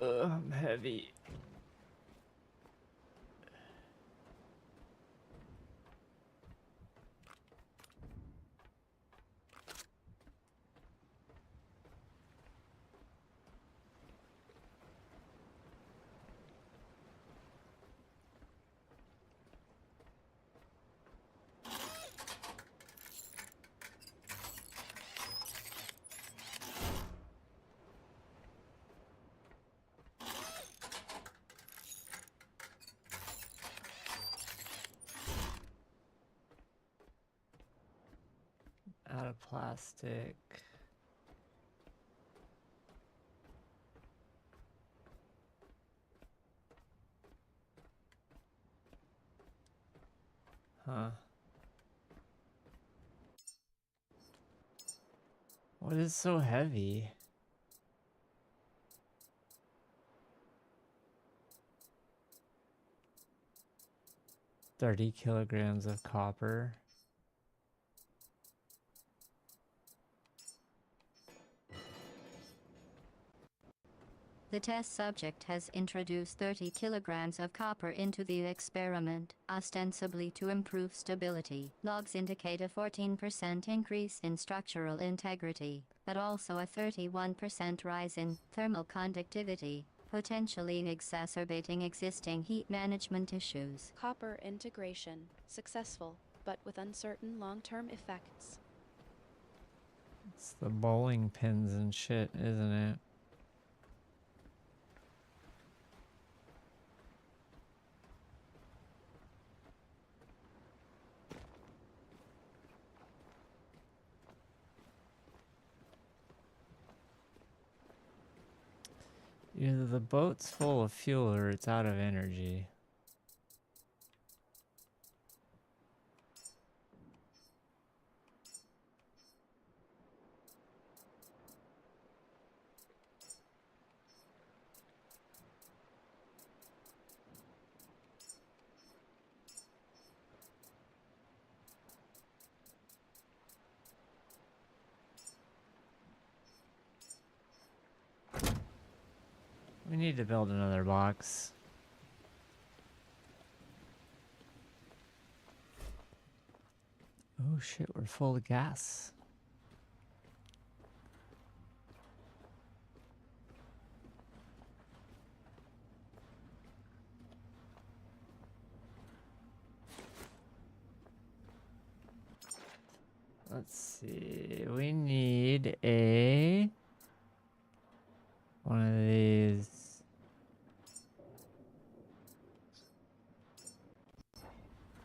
I'm heavy. Out of plastic. Huh. What is so heavy? $30 kilograms of copper. The test subject has introduced 30 kilograms of copper into the experiment, ostensibly to improve stability. Logs indicate a 14% increase in structural integrity, but also a 31% rise in thermal conductivity, potentially exacerbating existing heat management issues. Copper integration successful, but with uncertain long-term effects. It's the bowling pins and shit, isn't it? Either the boat's full of fuel or it's out of energy. We need to build another box. Oh shit, we're full of gas. Let's see. We need one of these.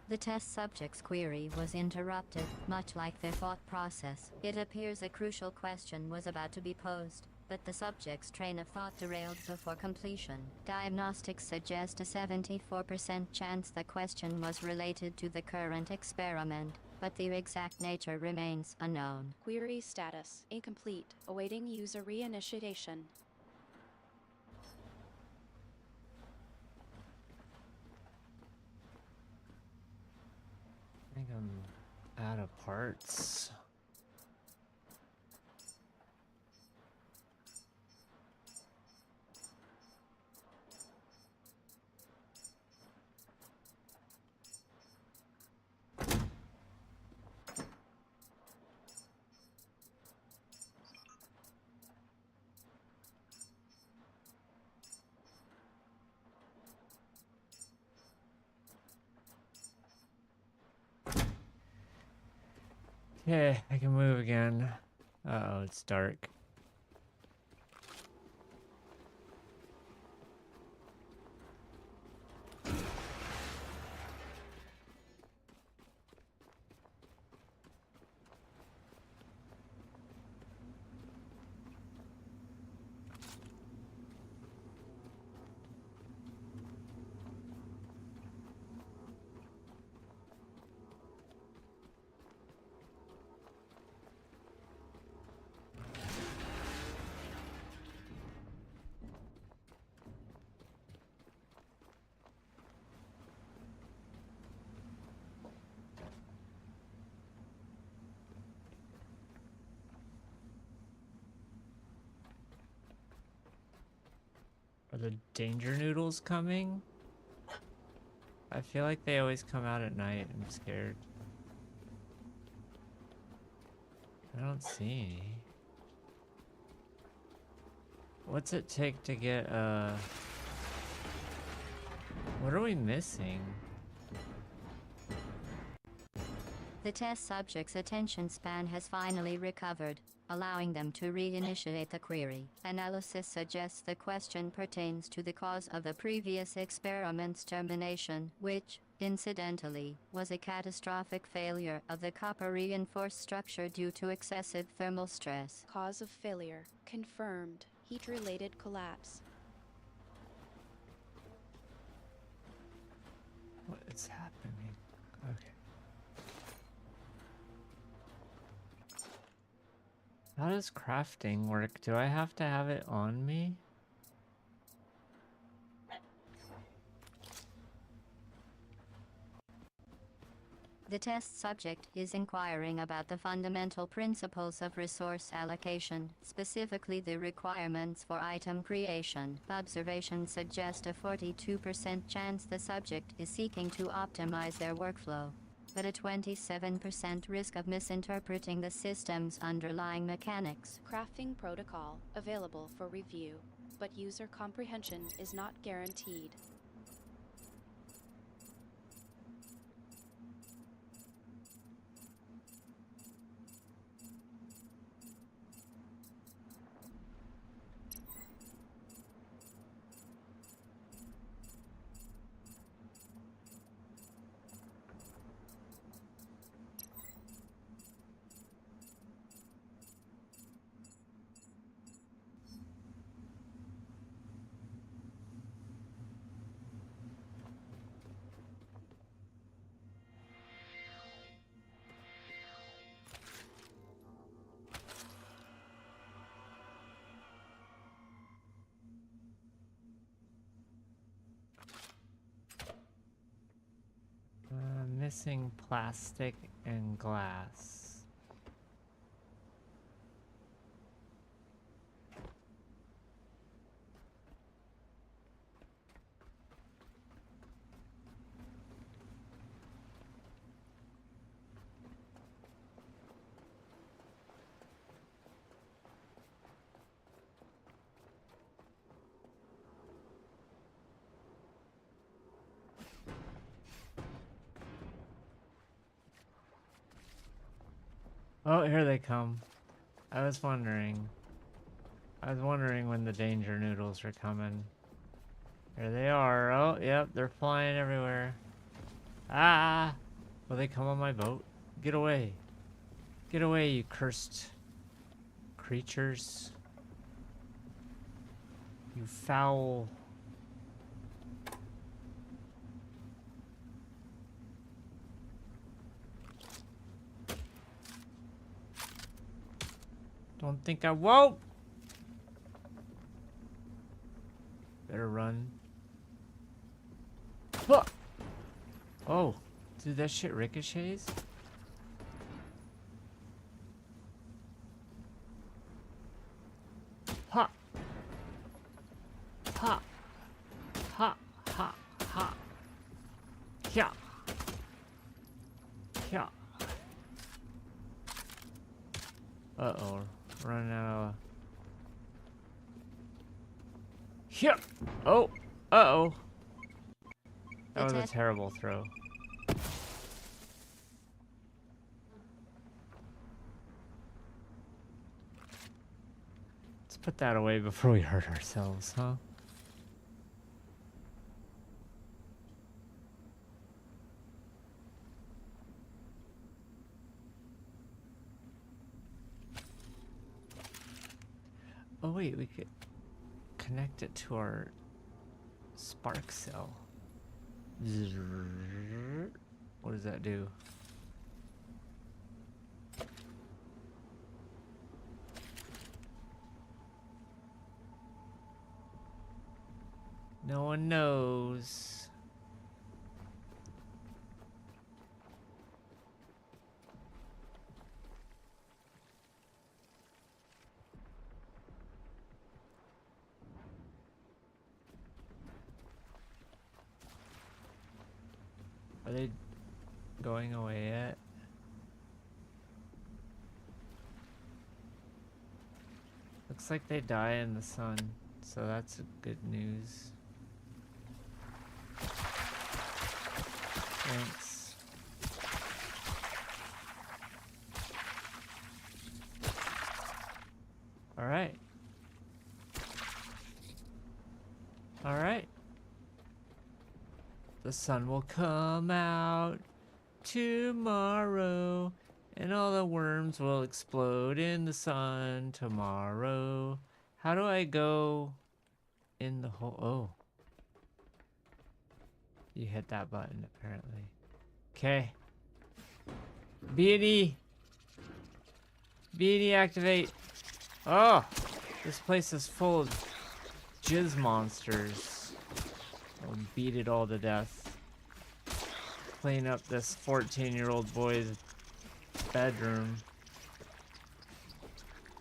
The test subject's query was interrupted, much like their thought process. It appears a crucial question was about to be posed, but the subject's train of thought derailed before completion. Diagnostics suggest a 74% chance the question was related to the current experiment, but the exact nature remains unknown. Query status incomplete, awaiting user reinitiation. I think I'm out of parts. Okay, I can move again. Uh-oh, it's dark. Are the danger noodles coming? I feel like they always come out at night. I'm scared. I don't see any. What's it take to get, what are we missing? The test subject's attention span has finally recovered, allowing them to reinitiate the query. Analysis suggests the question pertains to the cause of the previous experiment's termination, which, incidentally, was a catastrophic failure of the copper reinforced structure due to excessive thermal stress. Cause of failure confirmed. Heat-related collapse. What is happening? Okay. How does crafting work? Do I have to have it on me? The test subject is inquiring about the fundamental principles of resource allocation, specifically the requirements for item creation. Observations suggest a 42% chance the subject is seeking to optimize their workflow, but a 27% risk of misinterpreting the system's underlying mechanics. Crafting protocol available for review, but user comprehension is not guaranteed. Missing plastic and glass. Oh, here they come. I was wondering when the danger noodles are coming. Here they are. Oh, yep, they're flying everywhere. Ah! Will they come on my boat? Get away. Get away, you cursed creatures. You foul. Don't think I won't. Better run. Huh. Oh, dude, that shit ricochets? Ha! Ha! Ha! Ha! Ha! Yeah! Yeah! Uh-oh, running out of... Yeah! Oh! Uh-oh! That was a terrible throw. Let's put that away before we hurt ourselves, huh? Oh wait, we could connect it to our spark cell. What does that do? No one knows. they going away yet? Looks like they die in the sun, so that's good news. Thanks. All right. All right. The sun will come out tomorrow, and all the worms will explode in the sun tomorrow. How do I go in the hole? Oh. You hit that button, apparently. Okay. B&E. B&E activate. Oh! This place is full of jizz monsters. I'll beat it all to death. Clean up this 14-year-old boy's bedroom.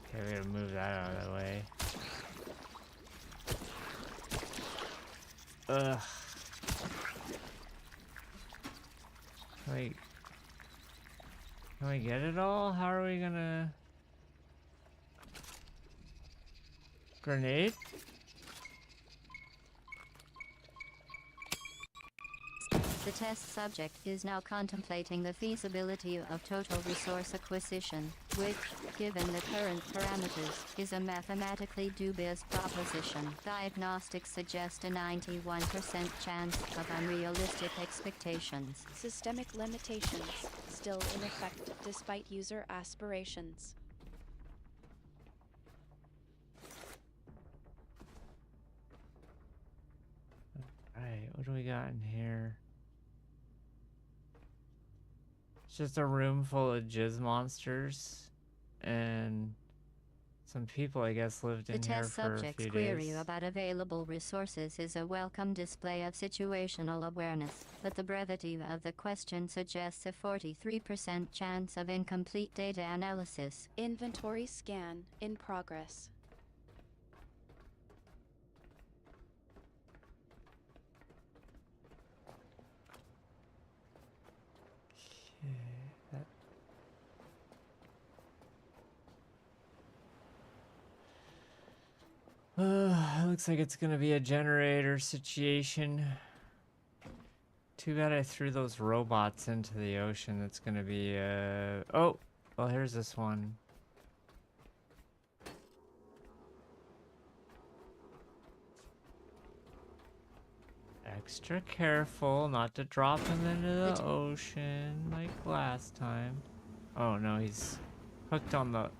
Okay, we gotta move that out of the way. Ugh. Can we get it all? How are we gonna... Grenade? The test subject is now contemplating the feasibility of total resource acquisition, which, given the current parameters, is a mathematically dubious proposition. Diagnostics suggest a 91% chance of unrealistic expectations. Systemic limitations still in effect despite user aspirations. Alright, what do we got in here? It's just a room full of jizz monsters, and some people, I guess, lived The in here test for a subject's few query days. about available resources is a welcome display of situational awareness, but the brevity of the question suggests a 43% chance of incomplete data analysis. Inventory scan in progress. Looks like it's gonna be a generator situation. Too bad I threw those robots into the ocean. That's gonna be, oh! Well, here's this one. Extra careful not to drop him into the ocean like last time. Oh no, he's hooked on the...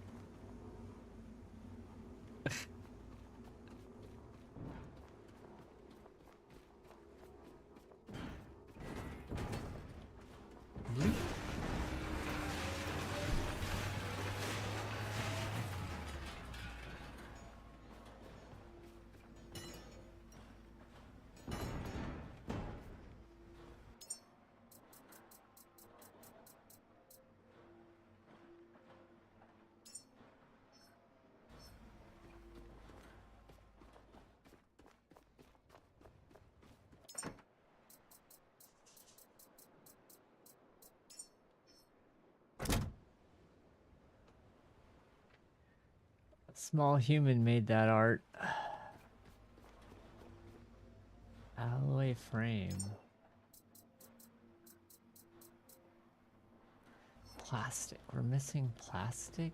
Small human made that art. Alloy frame. Plastic. We're missing plastic?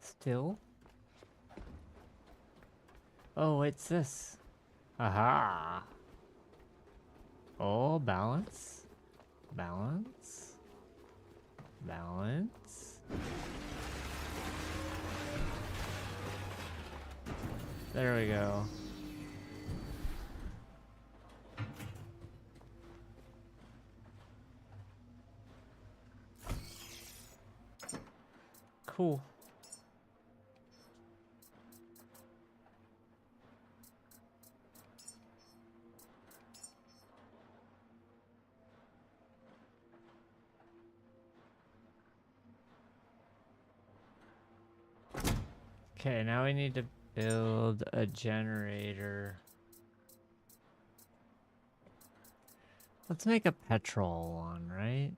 Still? Oh, it's this. Aha! Oh, balance. Balance. Balance. There we go. Cool. Okay, now we need to build a generator. Let's make a petrol one, right?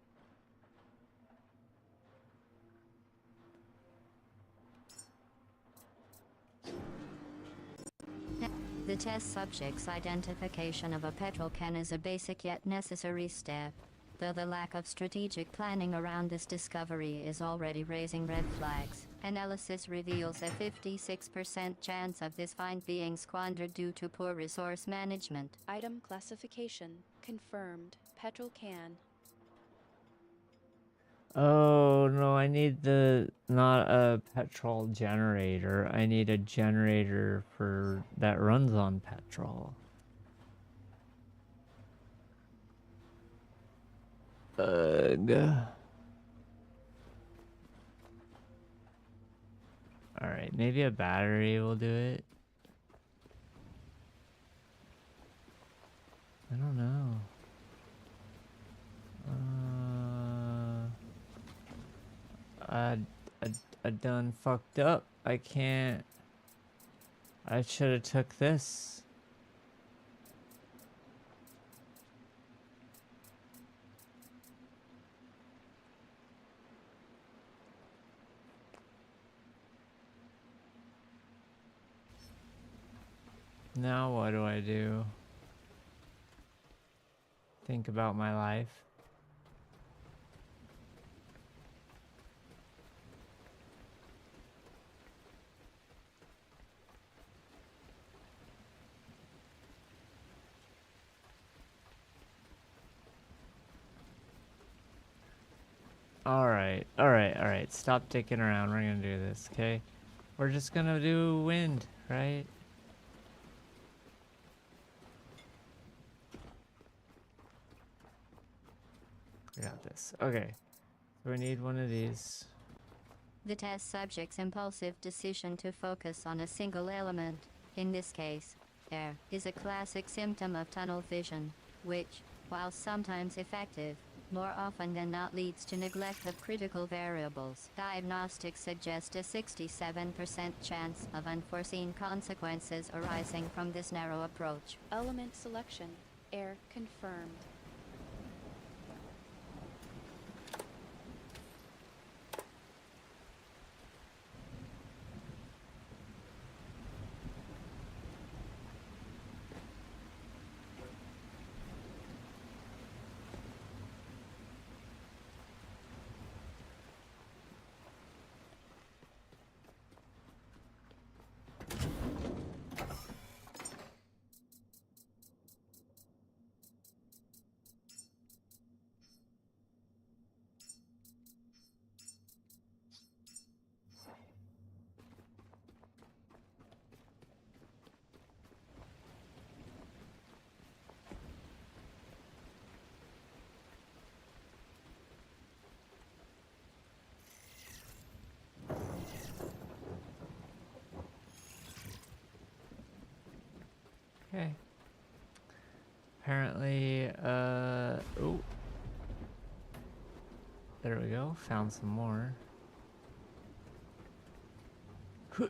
The test subject's identification of a petrol can is a basic yet necessary step, though the lack of strategic planning around this discovery is already raising red flags. Analysis reveals a 56% chance of this find being squandered due to poor resource management. Item classification confirmed. Petrol can. Oh no, I need not a petrol generator. I need a generator for that runs on petrol. Ugh. Alright, maybe a battery will do it. I don't know. I done fucked up. I can't. I should have took this. Now what do I do? Think about my life. Alright. Stop dicking around. We're gonna do this, okay? We're just gonna do wind, right? We got this. Okay. So we need one of these. The test subject's impulsive decision to focus on a single element, in this case, air, is a classic symptom of tunnel vision, which, while sometimes effective, more often than not leads to neglect of critical variables. Diagnostics suggest a 67% chance of unforeseen consequences arising from this narrow approach. Element selection. Air confirmed. Okay. Apparently, oh. There we go. Found some more. Uh-oh.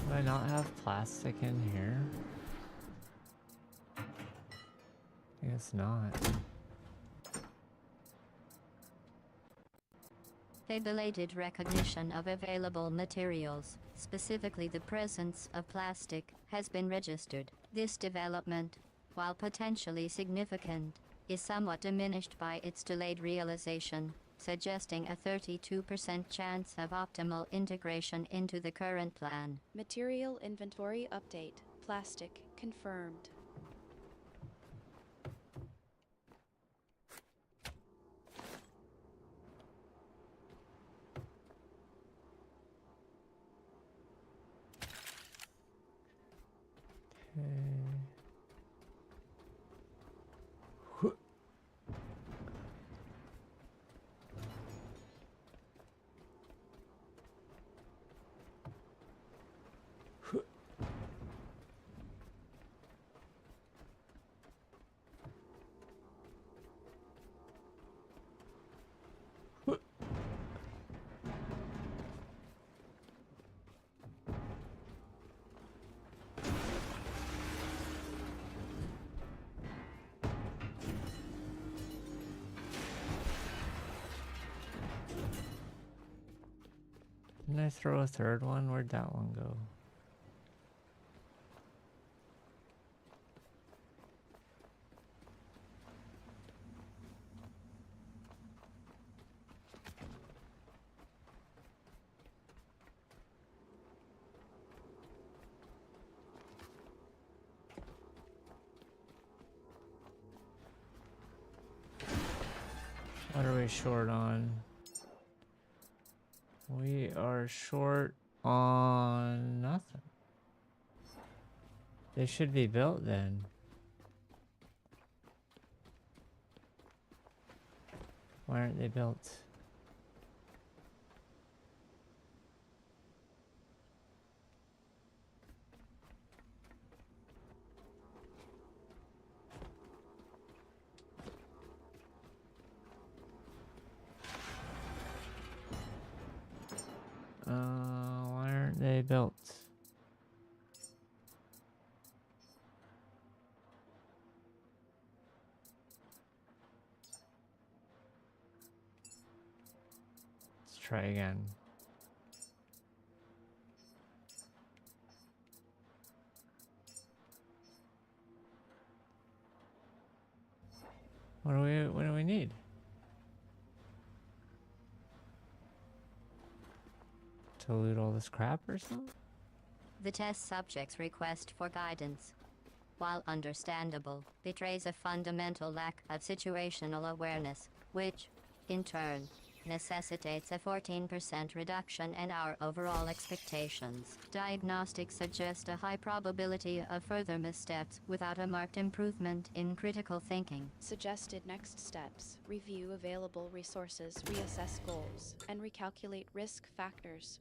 Do I not have plastic in here? I guess not. A belated recognition of available materials, specifically the presence of plastic, has been registered. This development, while potentially significant, is somewhat diminished by its delayed realization, suggesting a 32% chance of optimal integration into the current plan. Material inventory update. Plastic confirmed. Didn't I throw a third one? Where'd that one go? What are we short on? We are short on nothing. They should be built then. Why aren't they built? Why aren't they built? Let's try again. What do we need? To loot all this crap or something? The test subject's request for guidance, while understandable, betrays a fundamental lack of situational awareness, which, in turn, necessitates a 14% reduction in our overall expectations. Diagnostics suggest a high probability of further missteps without a marked improvement in critical thinking. Suggested next steps: review available resources, reassess goals, and recalculate risk factors.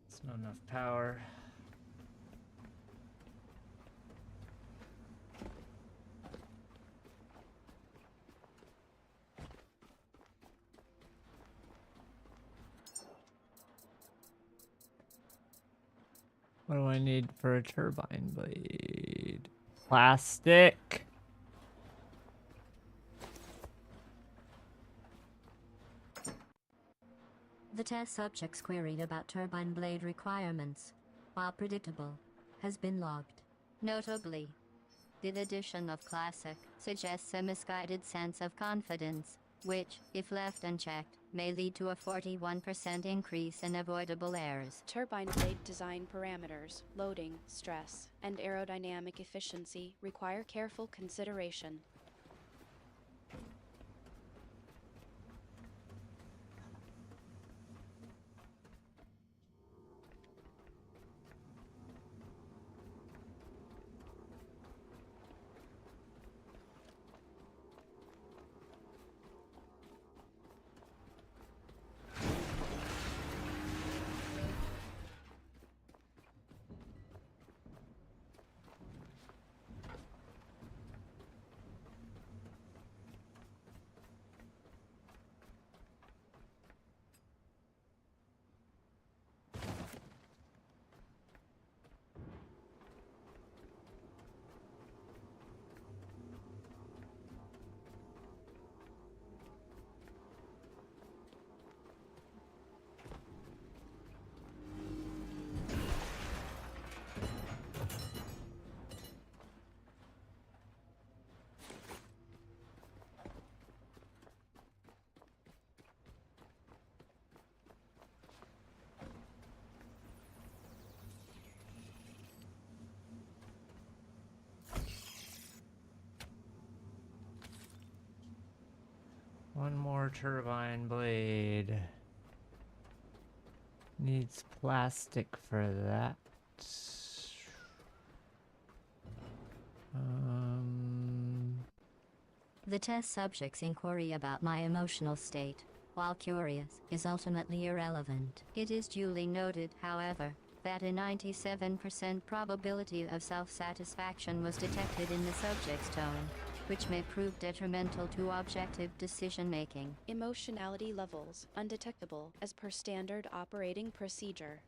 It's not enough power. What do I need for a turbine blade? Plastic. The test subject's query about turbine blade requirements, while predictable, has been logged. Notably, the addition of classic suggests a misguided sense of confidence, which, if left unchecked, may lead to a 41% increase in avoidable errors. Turbine blade design parameters, loading, stress, and aerodynamic efficiency require careful consideration. One more turbine blade. Needs plastic for that. The test subject's inquiry about my emotional state, while curious, is ultimately irrelevant. It is duly noted, however, that a 97% probability of self-satisfaction was detected in the subject's tone, which may prove detrimental to objective decision-making. Emotionality levels undetectable as per standard operating procedure.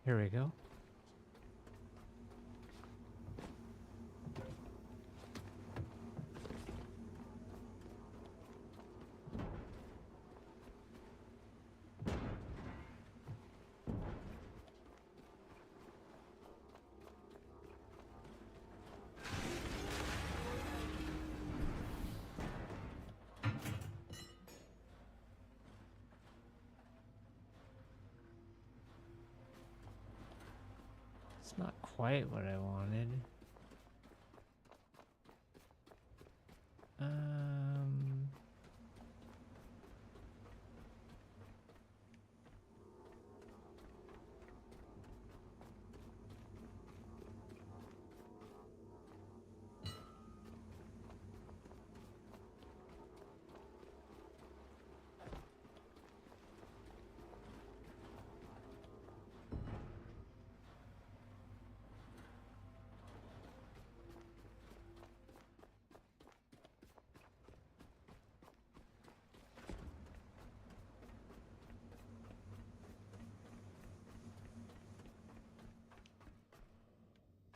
Here we go. It's not quite what I wanted.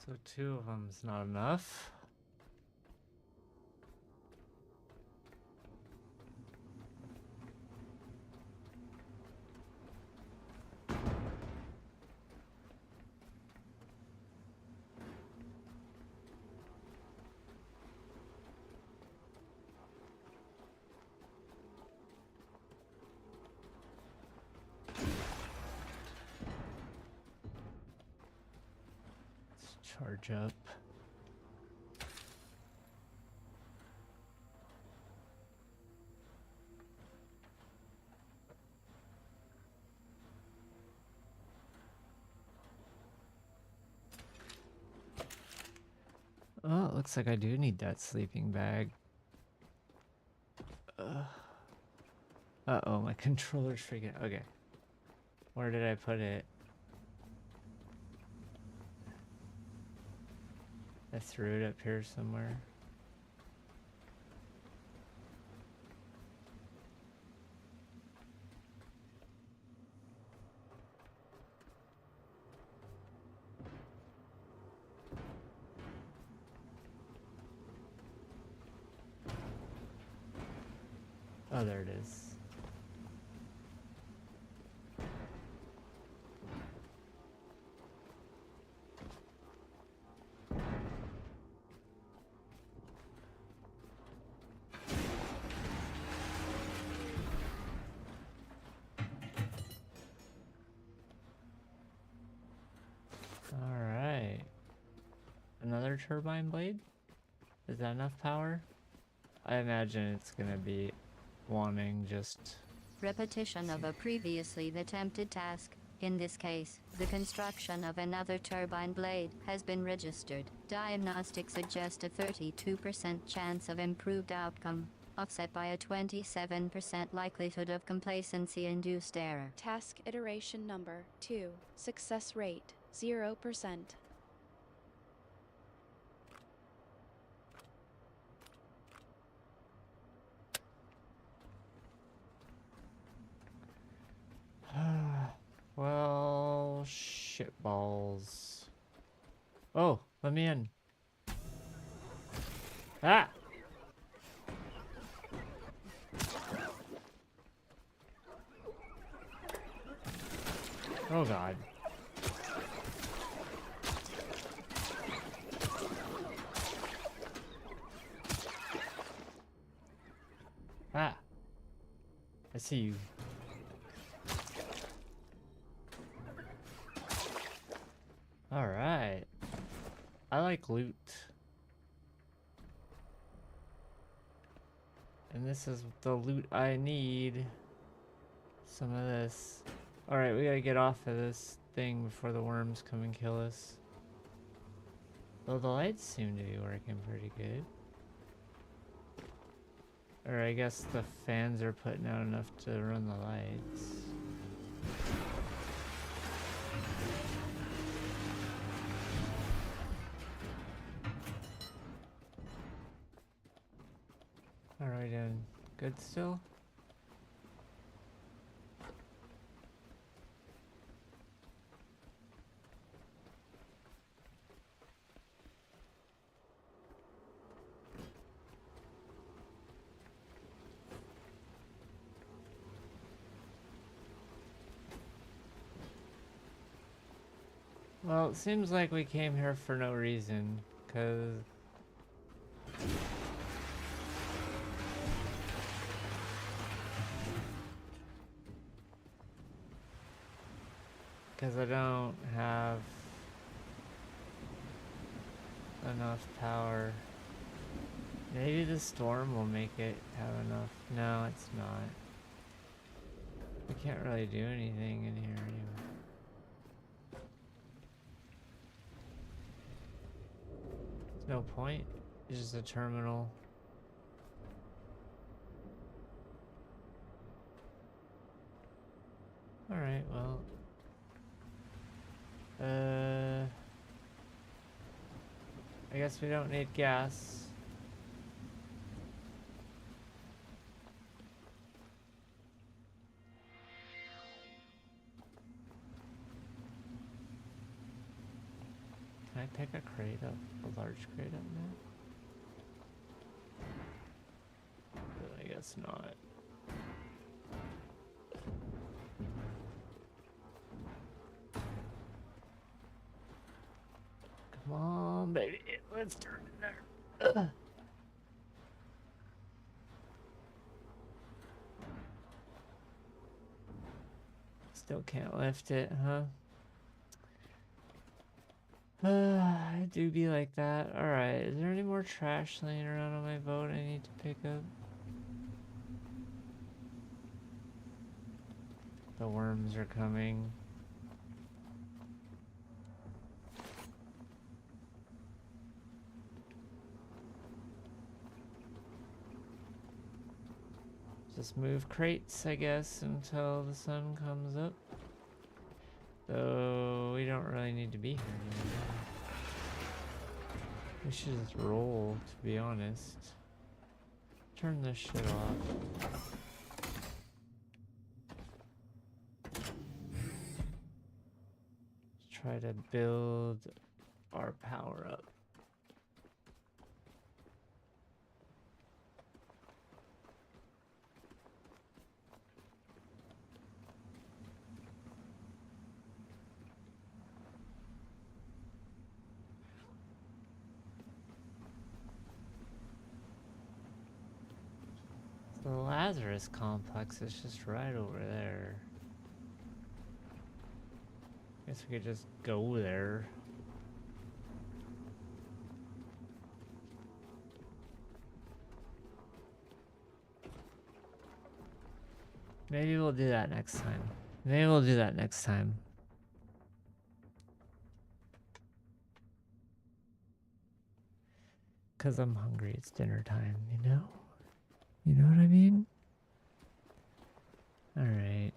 So 2 of them is not enough. Let's charge up. Oh, it looks like I do need that sleeping bag. Uh-oh, my controller's freaking... Okay. Where did I put it? I threw it up here somewhere. Oh, there it is. Alright. Another turbine blade? Is that enough power? I imagine it's gonna be wanting just... Repetition of a previously attempted task. In this case, the construction of another turbine blade has been registered. Diagnostics suggest a 32% chance of improved outcome, offset by a 27% likelihood of complacency-induced error. Task iteration number 2. Success rate 0%. Well, shit balls. Oh, let me in. Ah! Oh god. Ah! I see you. Alright. I like loot. And this is the loot I need. Some of this. Alright, we gotta get off of this thing before the worms come and kill us. Though the lights seem to be working pretty good. Or I guess the fans are putting out enough to run the lights. Alright, then. Good still? Well, it seems like we came here for no reason, cause I don't have enough power. Maybe the storm will make it have enough. No, it's not. We can't really do anything in here anyway. There's no point. It's just a terminal. Alright, well. I guess we don't need gas. Can I pick a crate up? A large crate up now? I guess not. Come on, baby. Let's turn in there. Ugh. Still can't lift it, huh? I do be like that. Alright, is there any more trash laying around on my boat I need to pick up? The worms are coming. Just move crates, I guess, until the sun comes up. Though we don't really need to be here anymore. We should just roll, to be honest. Turn this shit off. Try to build our power up. The Lazarus complex is just right over there. Guess we could just go there. Maybe we'll do that next time. Maybe we'll do that next time. Cause I'm hungry, it's dinner time, you know? You know what I mean? Alright,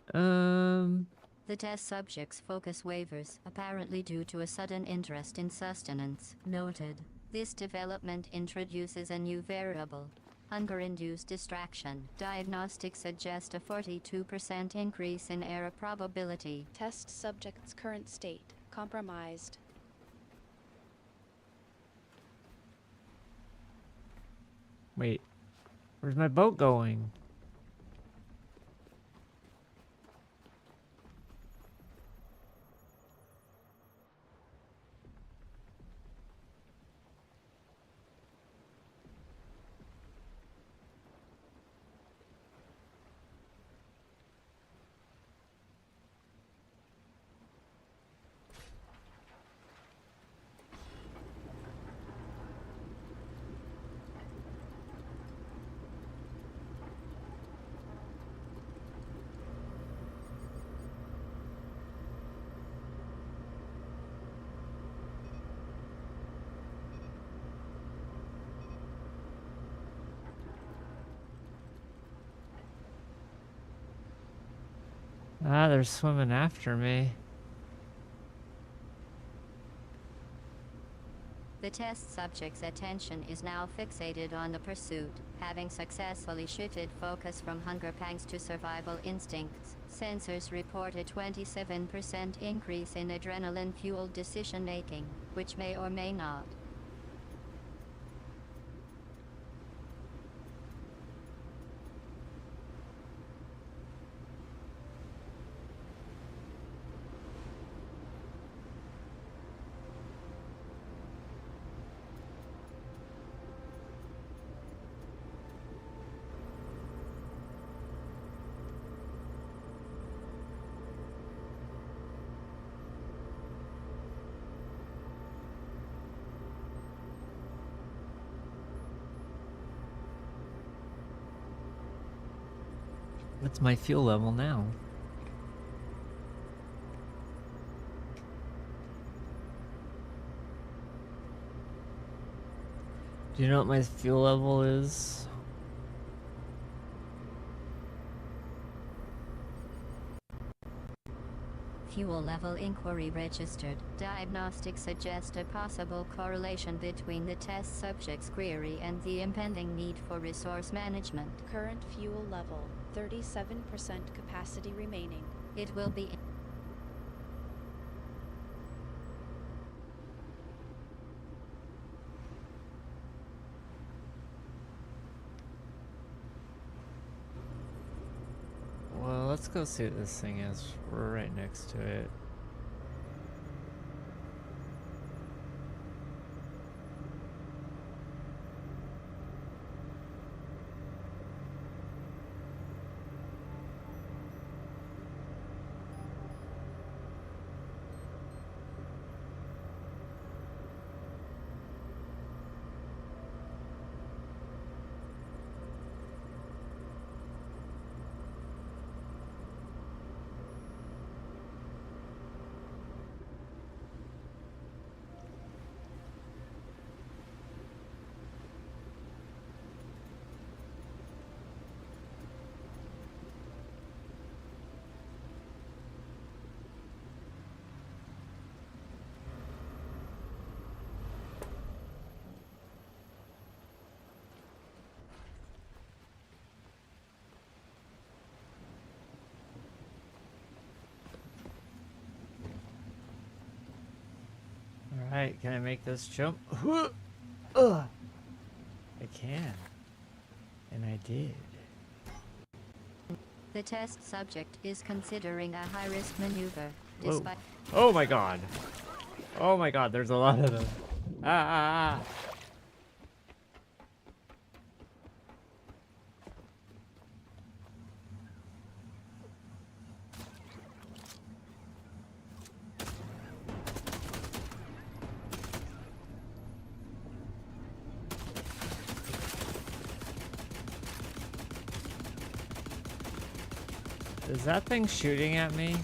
The test subjects' focus wavers, apparently due to a sudden interest in sustenance. Noted. This development introduces a new variable. Hunger-induced distraction. Diagnostics suggest a 42% increase in error probability. Test subject's current state compromised. wait. Where's my boat going? Ah, they're swimming after me. The test subject's attention is now fixated on the pursuit, having successfully shifted focus from hunger pangs to survival instincts. Sensors report a 27% increase in adrenaline-fueled decision-making, which may or may not. What's my fuel level now? Do you know what my fuel level is? Fuel level inquiry registered. Diagnostics suggest a possible correlation between the test subject's query and the impending need for resource management. Current fuel level, 37% capacity remaining. It will be Well, let's go see what this thing is. We're right next to it. Alright, can I make this jump? Ugh. I can. And I did. the test subject is considering a high-risk maneuver. Whoa. Despite Oh my god. Oh my god, there's a lot of them. Ah. Is that thing shooting at me?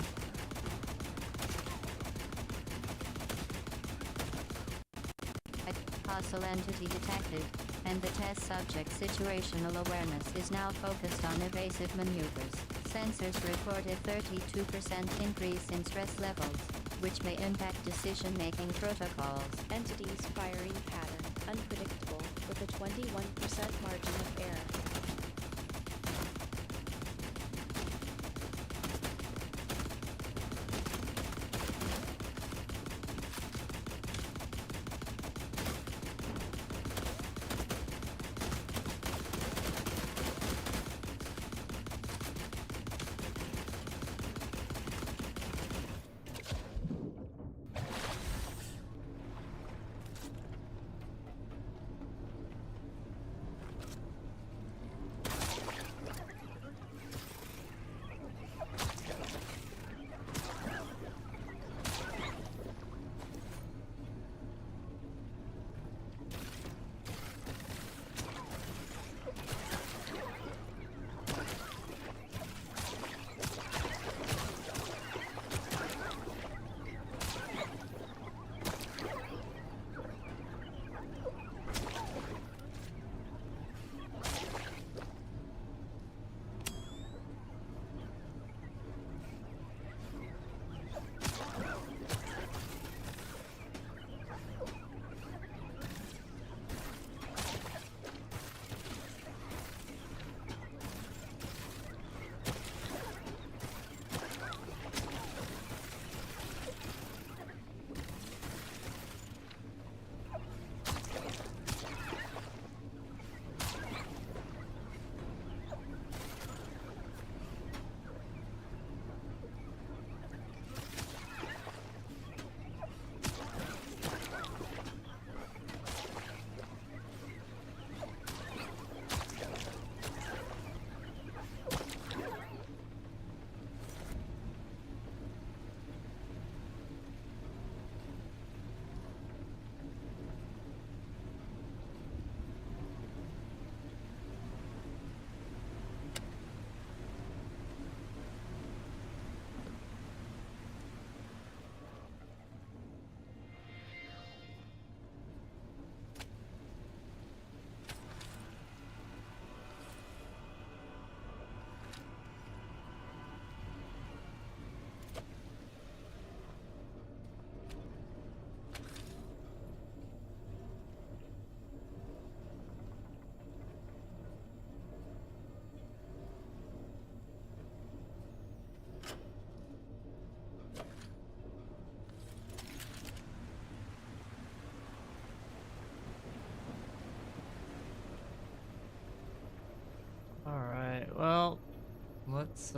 hostile entity detected, and the test subject's situational awareness is now focused on evasive maneuvers. Sensors reported 32% increase in stress levels, which may impact decision-making protocols. Entity's firing pattern, unpredictable, with a 21% margin of error. let's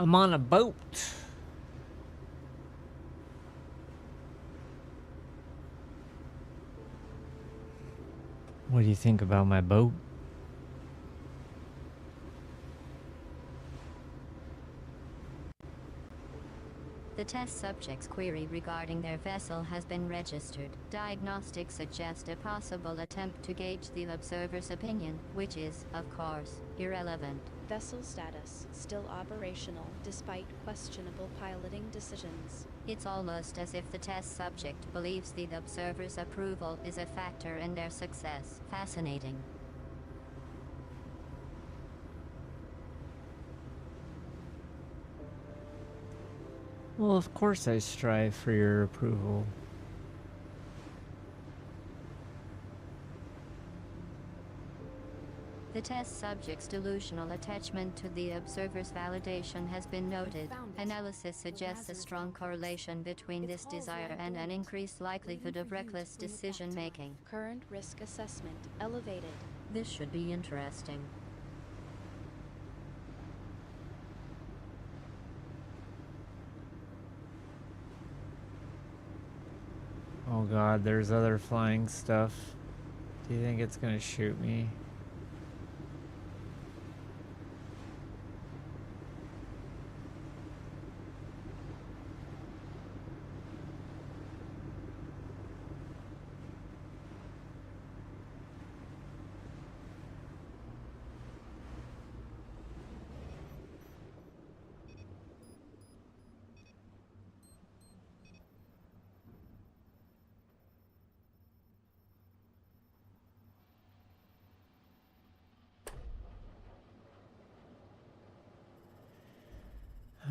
I'm on a boat. What do you think about my boat? The test subject's query regarding their vessel has been registered. Diagnostics suggest a possible attempt to gauge the observer's opinion, which is, of course, irrelevant. Vessel status still operational despite questionable piloting decisions. It's almost as if the test subject believes the observer's approval is a factor in their success. Fascinating. Well, of course I strive for your approval. The test subject's delusional attachment to the observer's validation has been noted. Analysis suggests a strong correlation between this desire and an increased likelihood of reckless decision-making. Current risk assessment elevated. This should be interesting. Oh god, there's other flying stuff. Do you think it's gonna shoot me?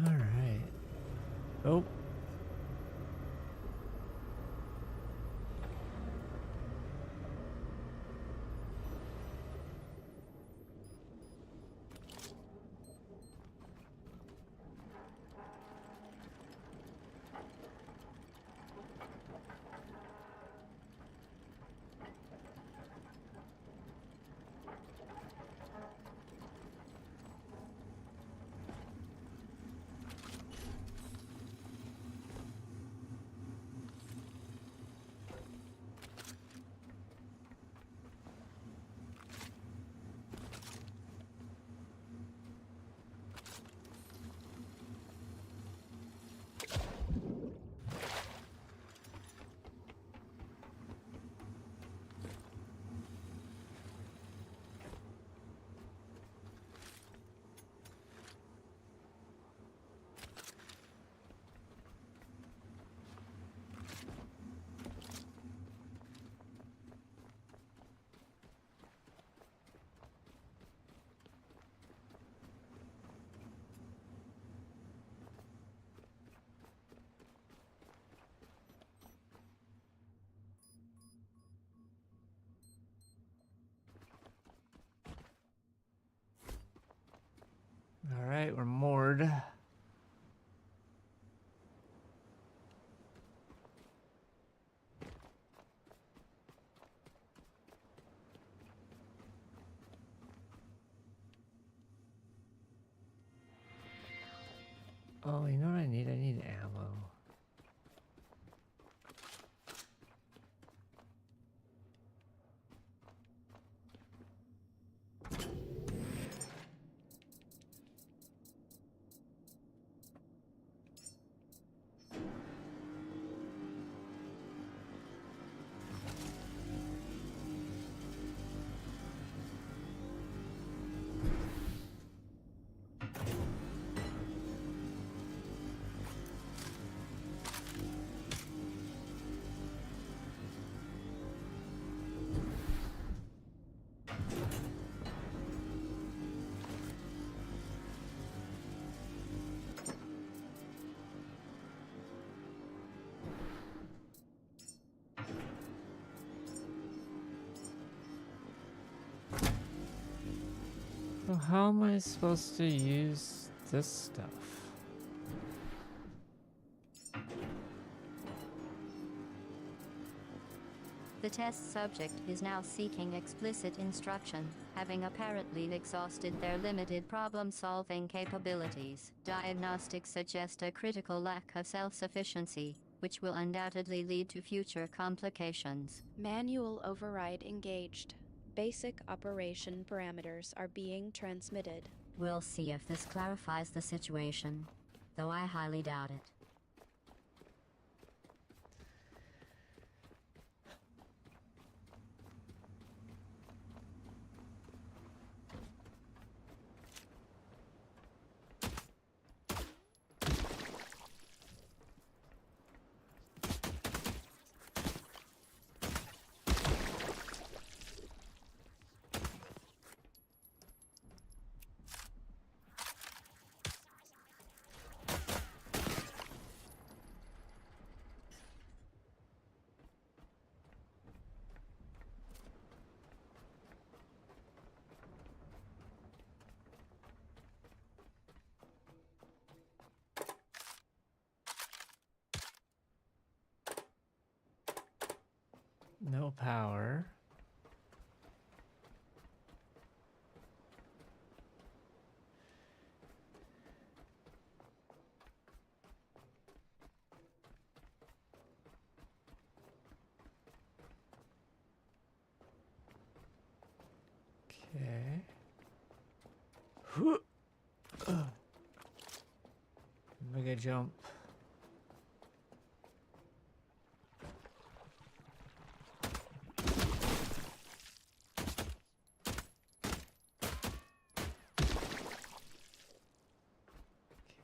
Alright. Oh. Oh, you know what I need? I need ammo. So how am I supposed to use this stuff? The test subject is now seeking explicit instruction, having apparently exhausted their limited problem-solving capabilities. Diagnostics suggest a critical lack of self-sufficiency, which will undoubtedly lead to future complications. Manual override engaged. Basic operation parameters are being transmitted. We'll see if this clarifies the situation, though I highly doubt it. No power. Okay. Mega jump.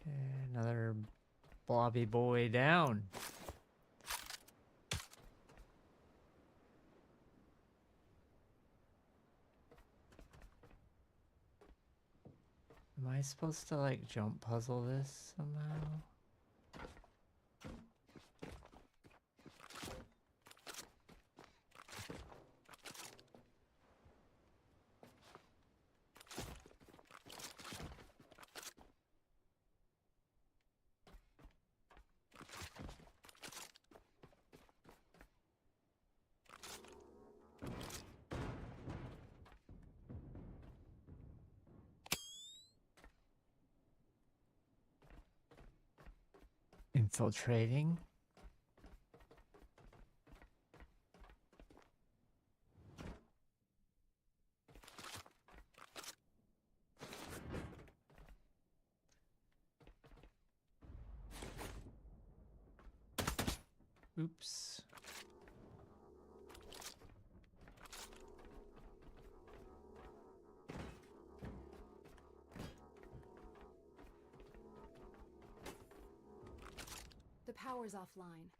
Okay, another blobby boy down. Am I supposed to like jump puzzle this somehow? Infiltrating. Oops. The power's offline.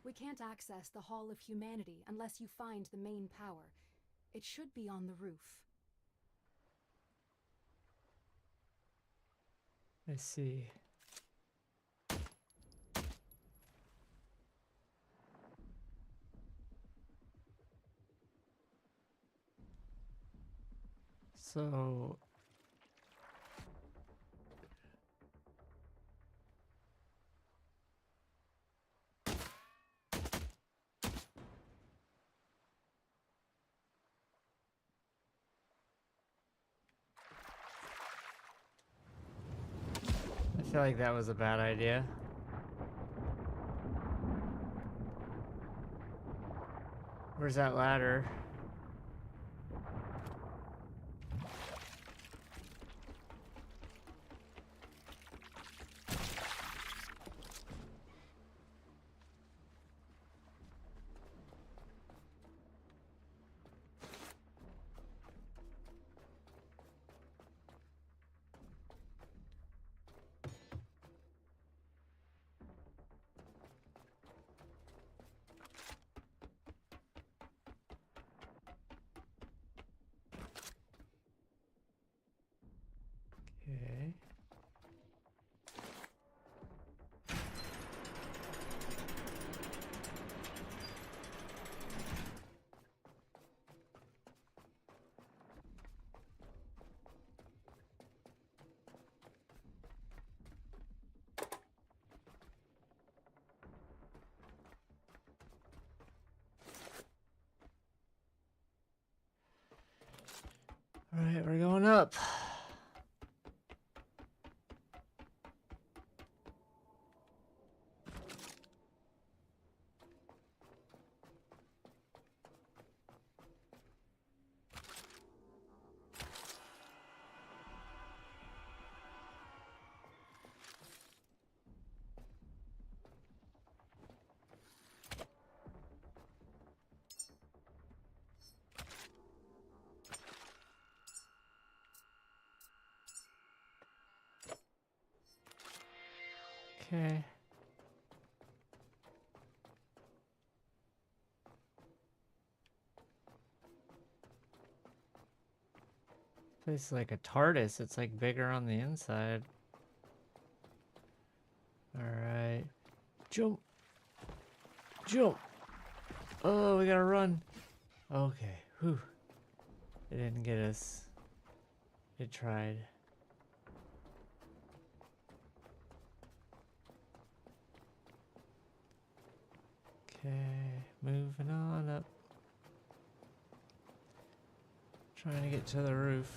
We can't access the Hall of Humanity unless you find the main power. It should be on the roof. I see. So I feel like that was a bad idea. Where's that ladder? Okay. All right, we're going up. Okay. This is like a TARDIS. It's like bigger on the inside. Alright. Jump. Jump. Oh, we gotta run. Okay. Whew. It didn't get us. It tried. Okay. Moving on up. Trying to get to the roof.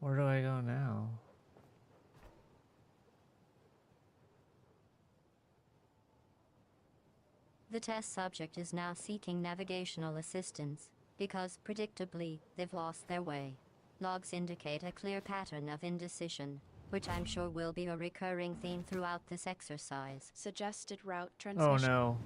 Where do I go now? The test subject is now seeking navigational assistance, because, predictably, they've lost their way. Logs indicate a clear pattern of indecision, which I'm sure will be a recurring theme throughout this exercise. Suggested route Oh transmission. no.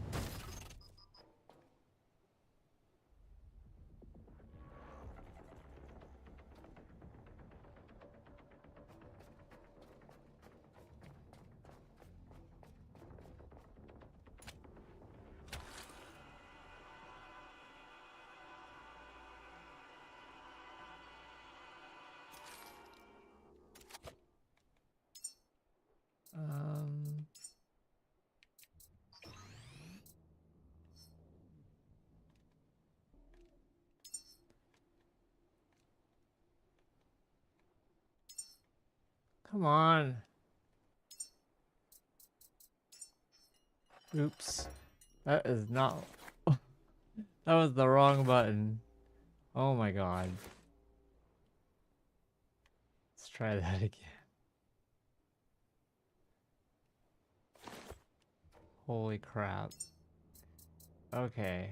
Um. Come on. Oops. That is not. That was the wrong button. Oh my god. Let's try that again. Holy crap. Okay.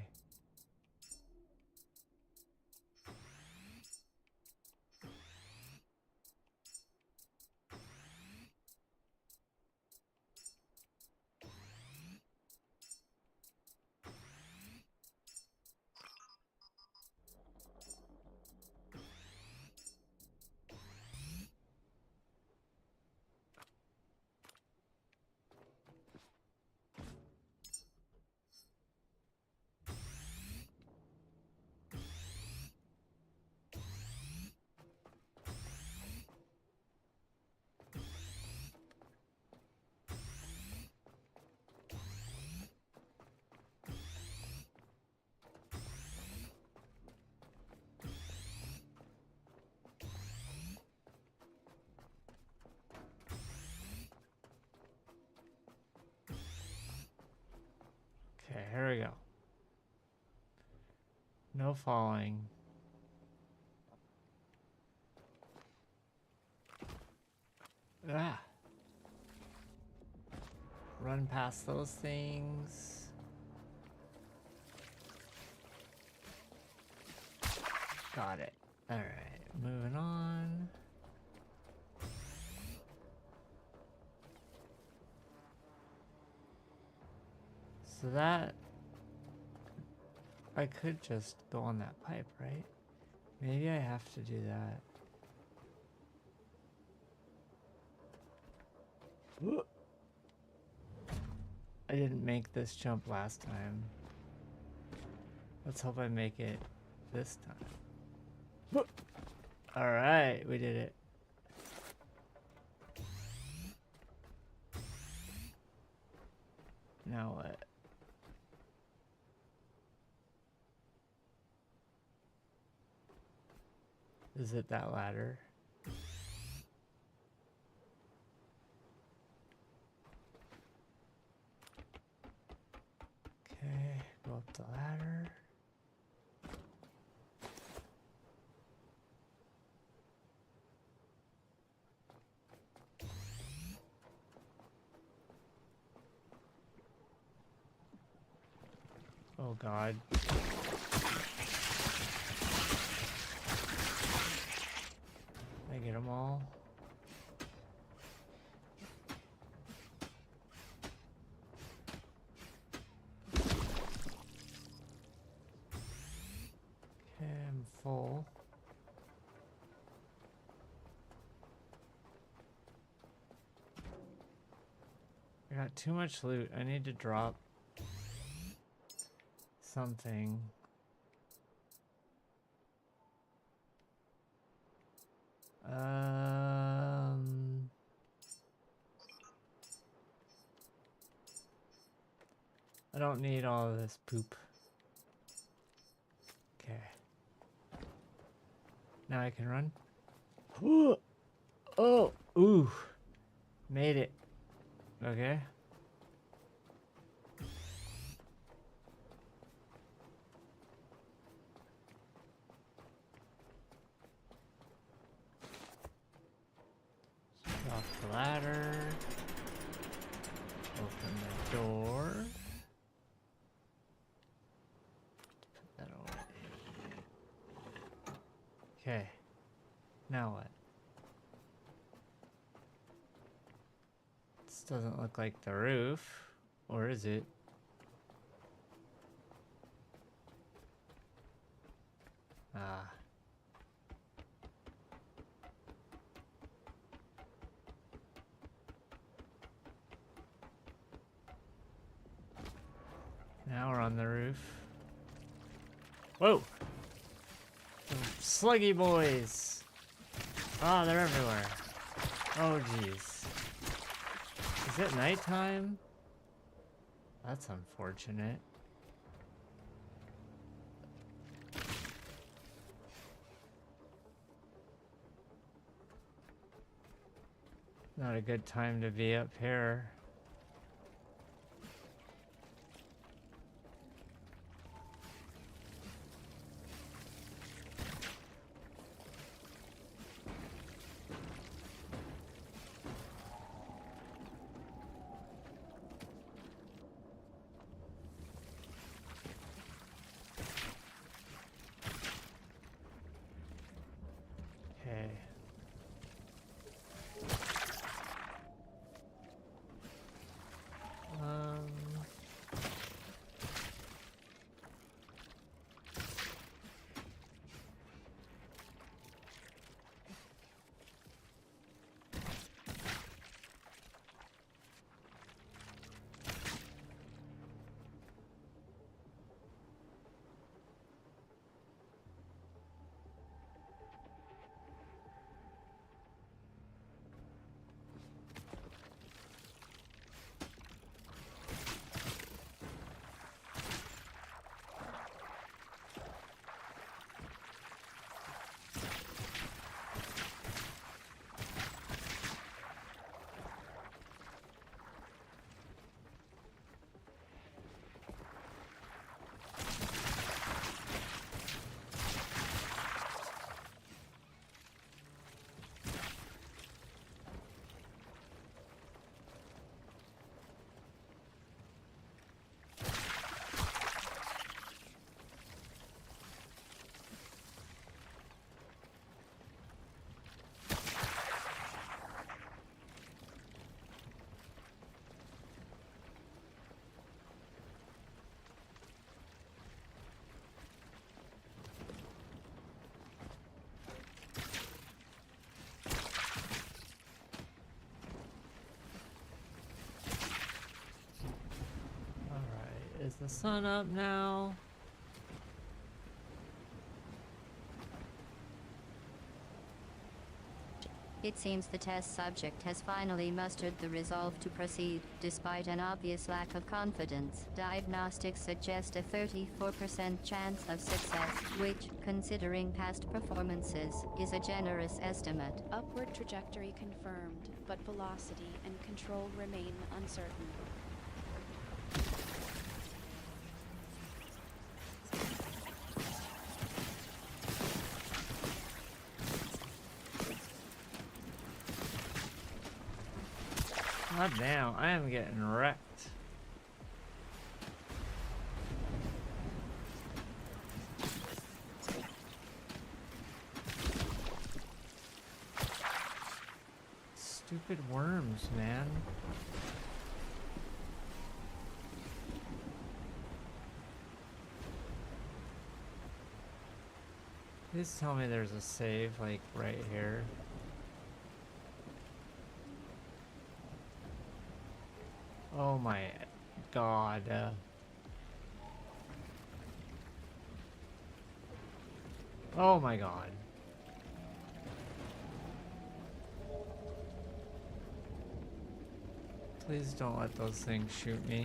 Okay, here we go. No falling. Ah. Run past those things. Got it. Alright, moving on. So that... I could just go on that pipe, right? Maybe I have to do that. Whoa. I didn't make this jump last time. Let's hope I make it this time. Alright, we did it. Now what? Is it that ladder? Okay, go up the ladder. Oh God. Did I get them all? Okay, I'm full. I got too much loot. I need to drop something. I don't need all of this poop. Okay. Now I can run. Oh, ooh. Made it. Okay. Off the ladder. Open the door. Put that away. Okay. Now what? This doesn't look like the roof. Or is it? Ah. Now we're on the roof. Whoa! Sluggy boys! Ah, they're everywhere. Oh, jeez. Is it nighttime? That's unfortunate. Not a good time to be up here. Okay. Is the sun up now? It seems the test subject has finally mustered the resolve to proceed, despite an obvious lack of confidence. Diagnostics suggest a 34% chance of success, which, considering past performances, is a generous estimate. Upward trajectory confirmed, but velocity and control remain uncertain. God damn, I am getting wrecked. Stupid worms, man. Please tell me there's a save, like, right here. Oh my god. Oh my god. Please don't let those things shoot me.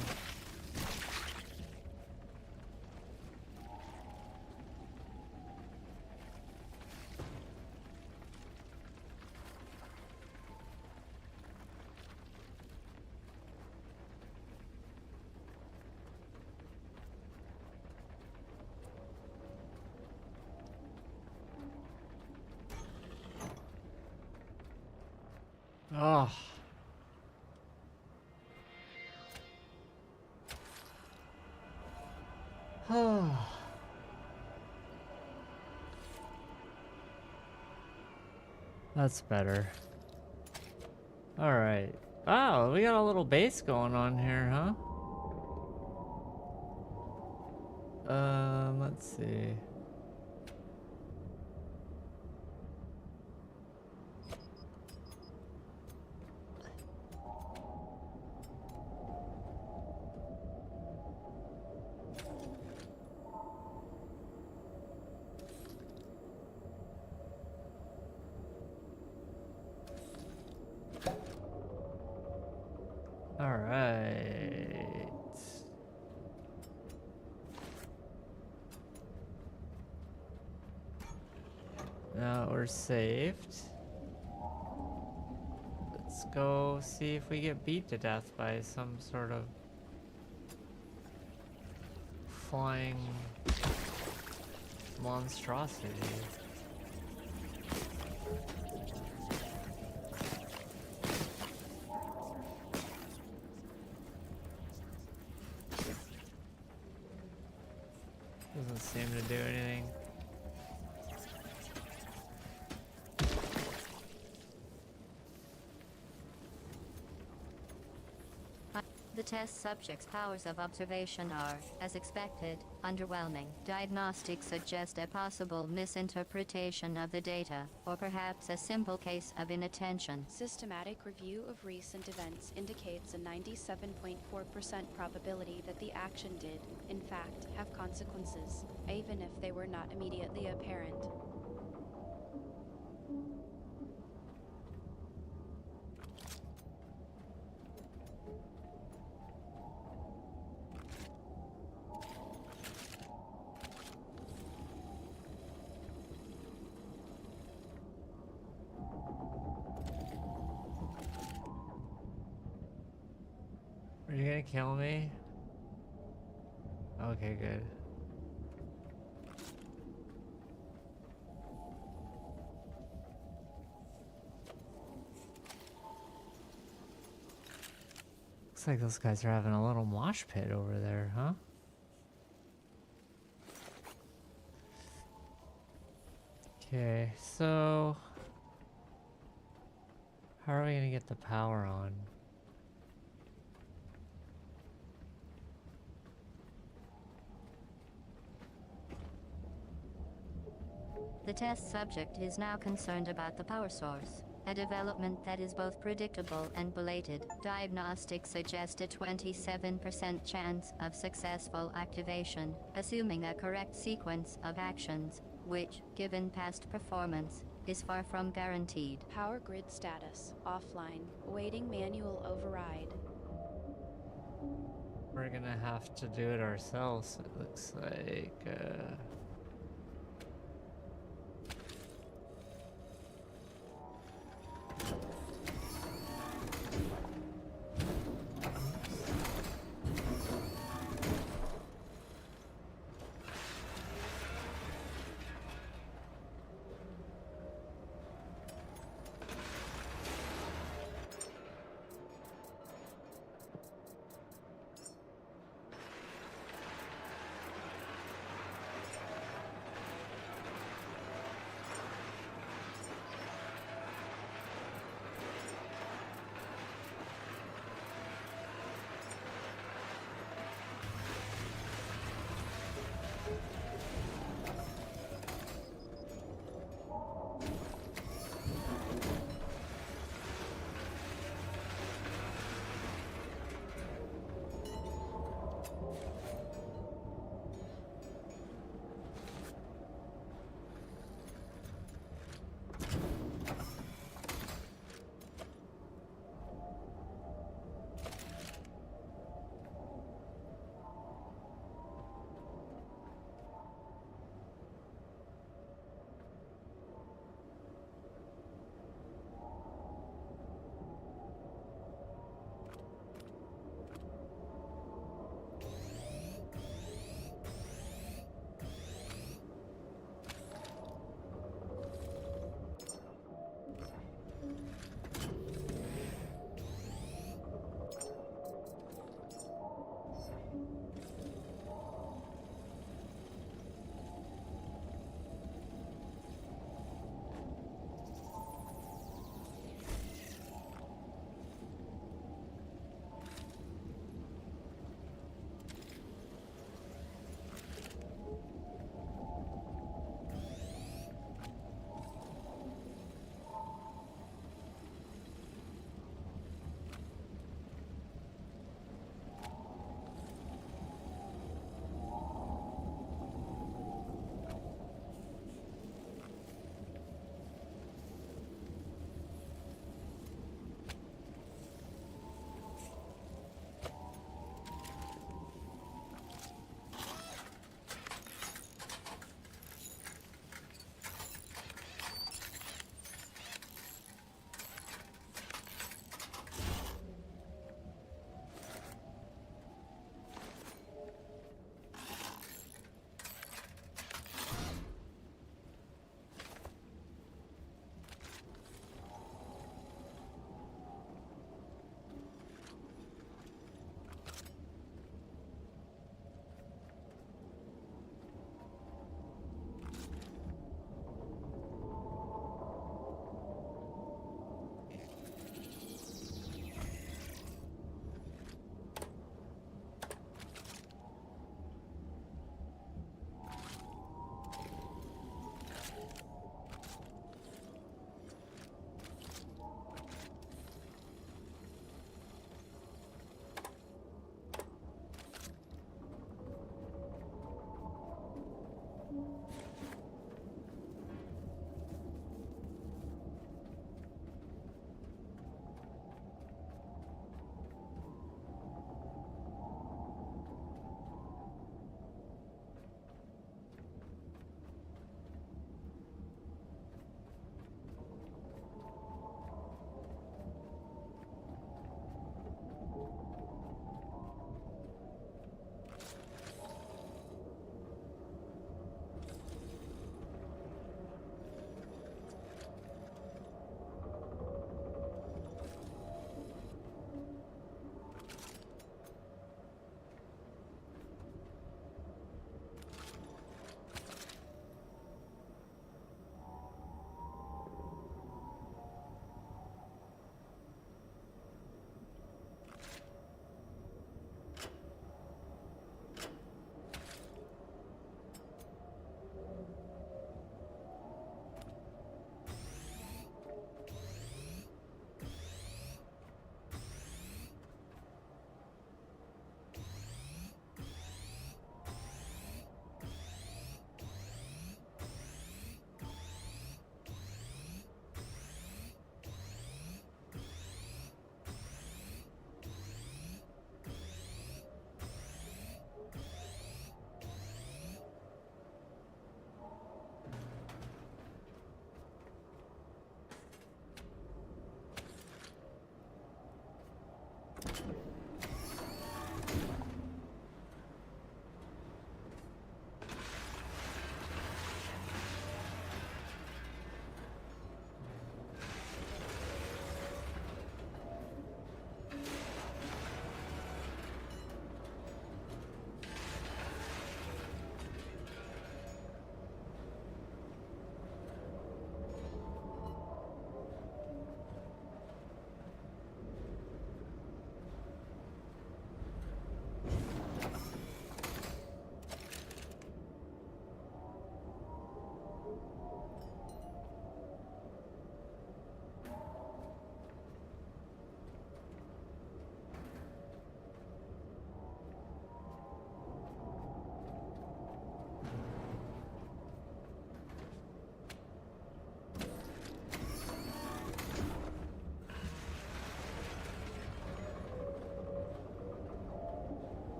Oh. Oh. That's better. Alright. Wow, we got a little base going on here, huh? Let's see. Alright. Now we're saved. Let's go see if we get beat to death by some sort of flying monstrosity. Doesn't seem to do anything. The test subject's powers of observation are, as expected, underwhelming. Diagnostics suggest a possible misinterpretation of the data, or perhaps a simple case of inattention. Systematic review of recent events indicates a 97.4% probability that the action did, in fact, have consequences, even if they were not immediately apparent. Are you gonna kill me? Okay, good. Looks like those guys are having a little mosh pit over there, huh? Okay, so how are we gonna get the power on? The test subject is now concerned about the power source. a development that is both predictable and belated. Diagnostics suggest a 27% chance of successful activation, assuming a correct sequence of actions, which, given past performance, is far from guaranteed. Power grid status offline, awaiting manual override. We're gonna have to do it ourselves, it looks like.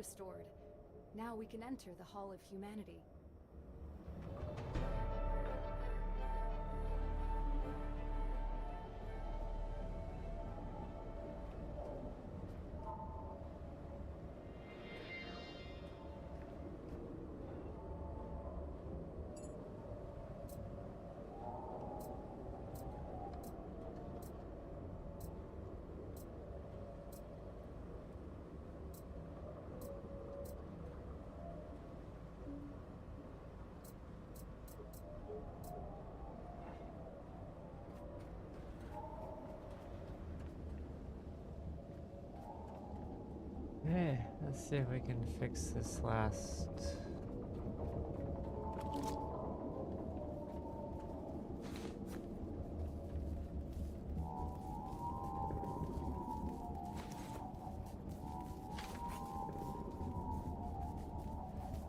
restored. Now we can enter the Hall of Humanity. Hey, let's see if we can fix this last.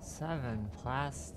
Seven plastic.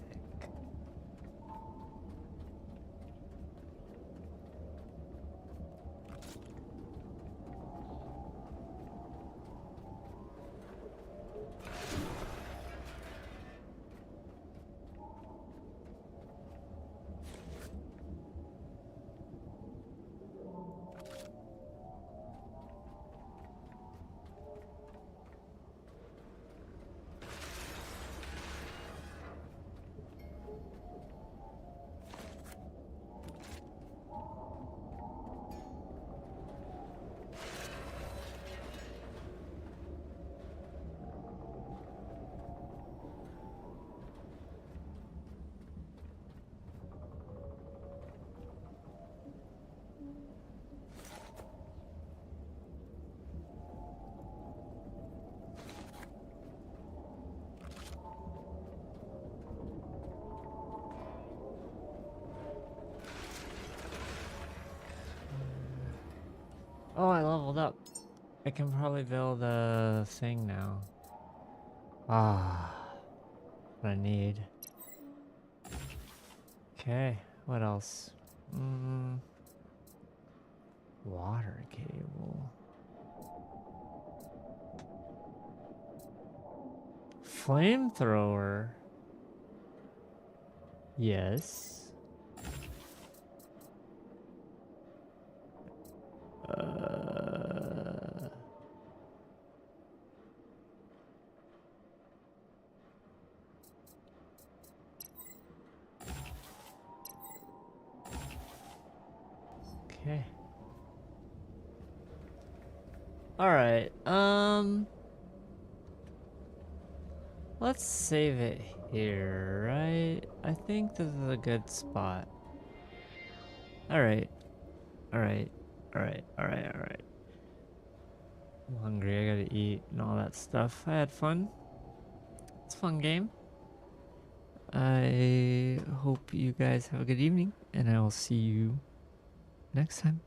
Oh, I leveled up. I can probably build a thing now. Ah, what I need. Okay, what else? Water cable. Flamethrower. Yes. Okay. All right. Let's save it here, right? I think this is a good spot. All right. All right. All right. All right. All right. I'm hungry. I gotta eat and all that stuff. I had fun. It's a fun game. I hope you guys have a good evening, and I will see you next time.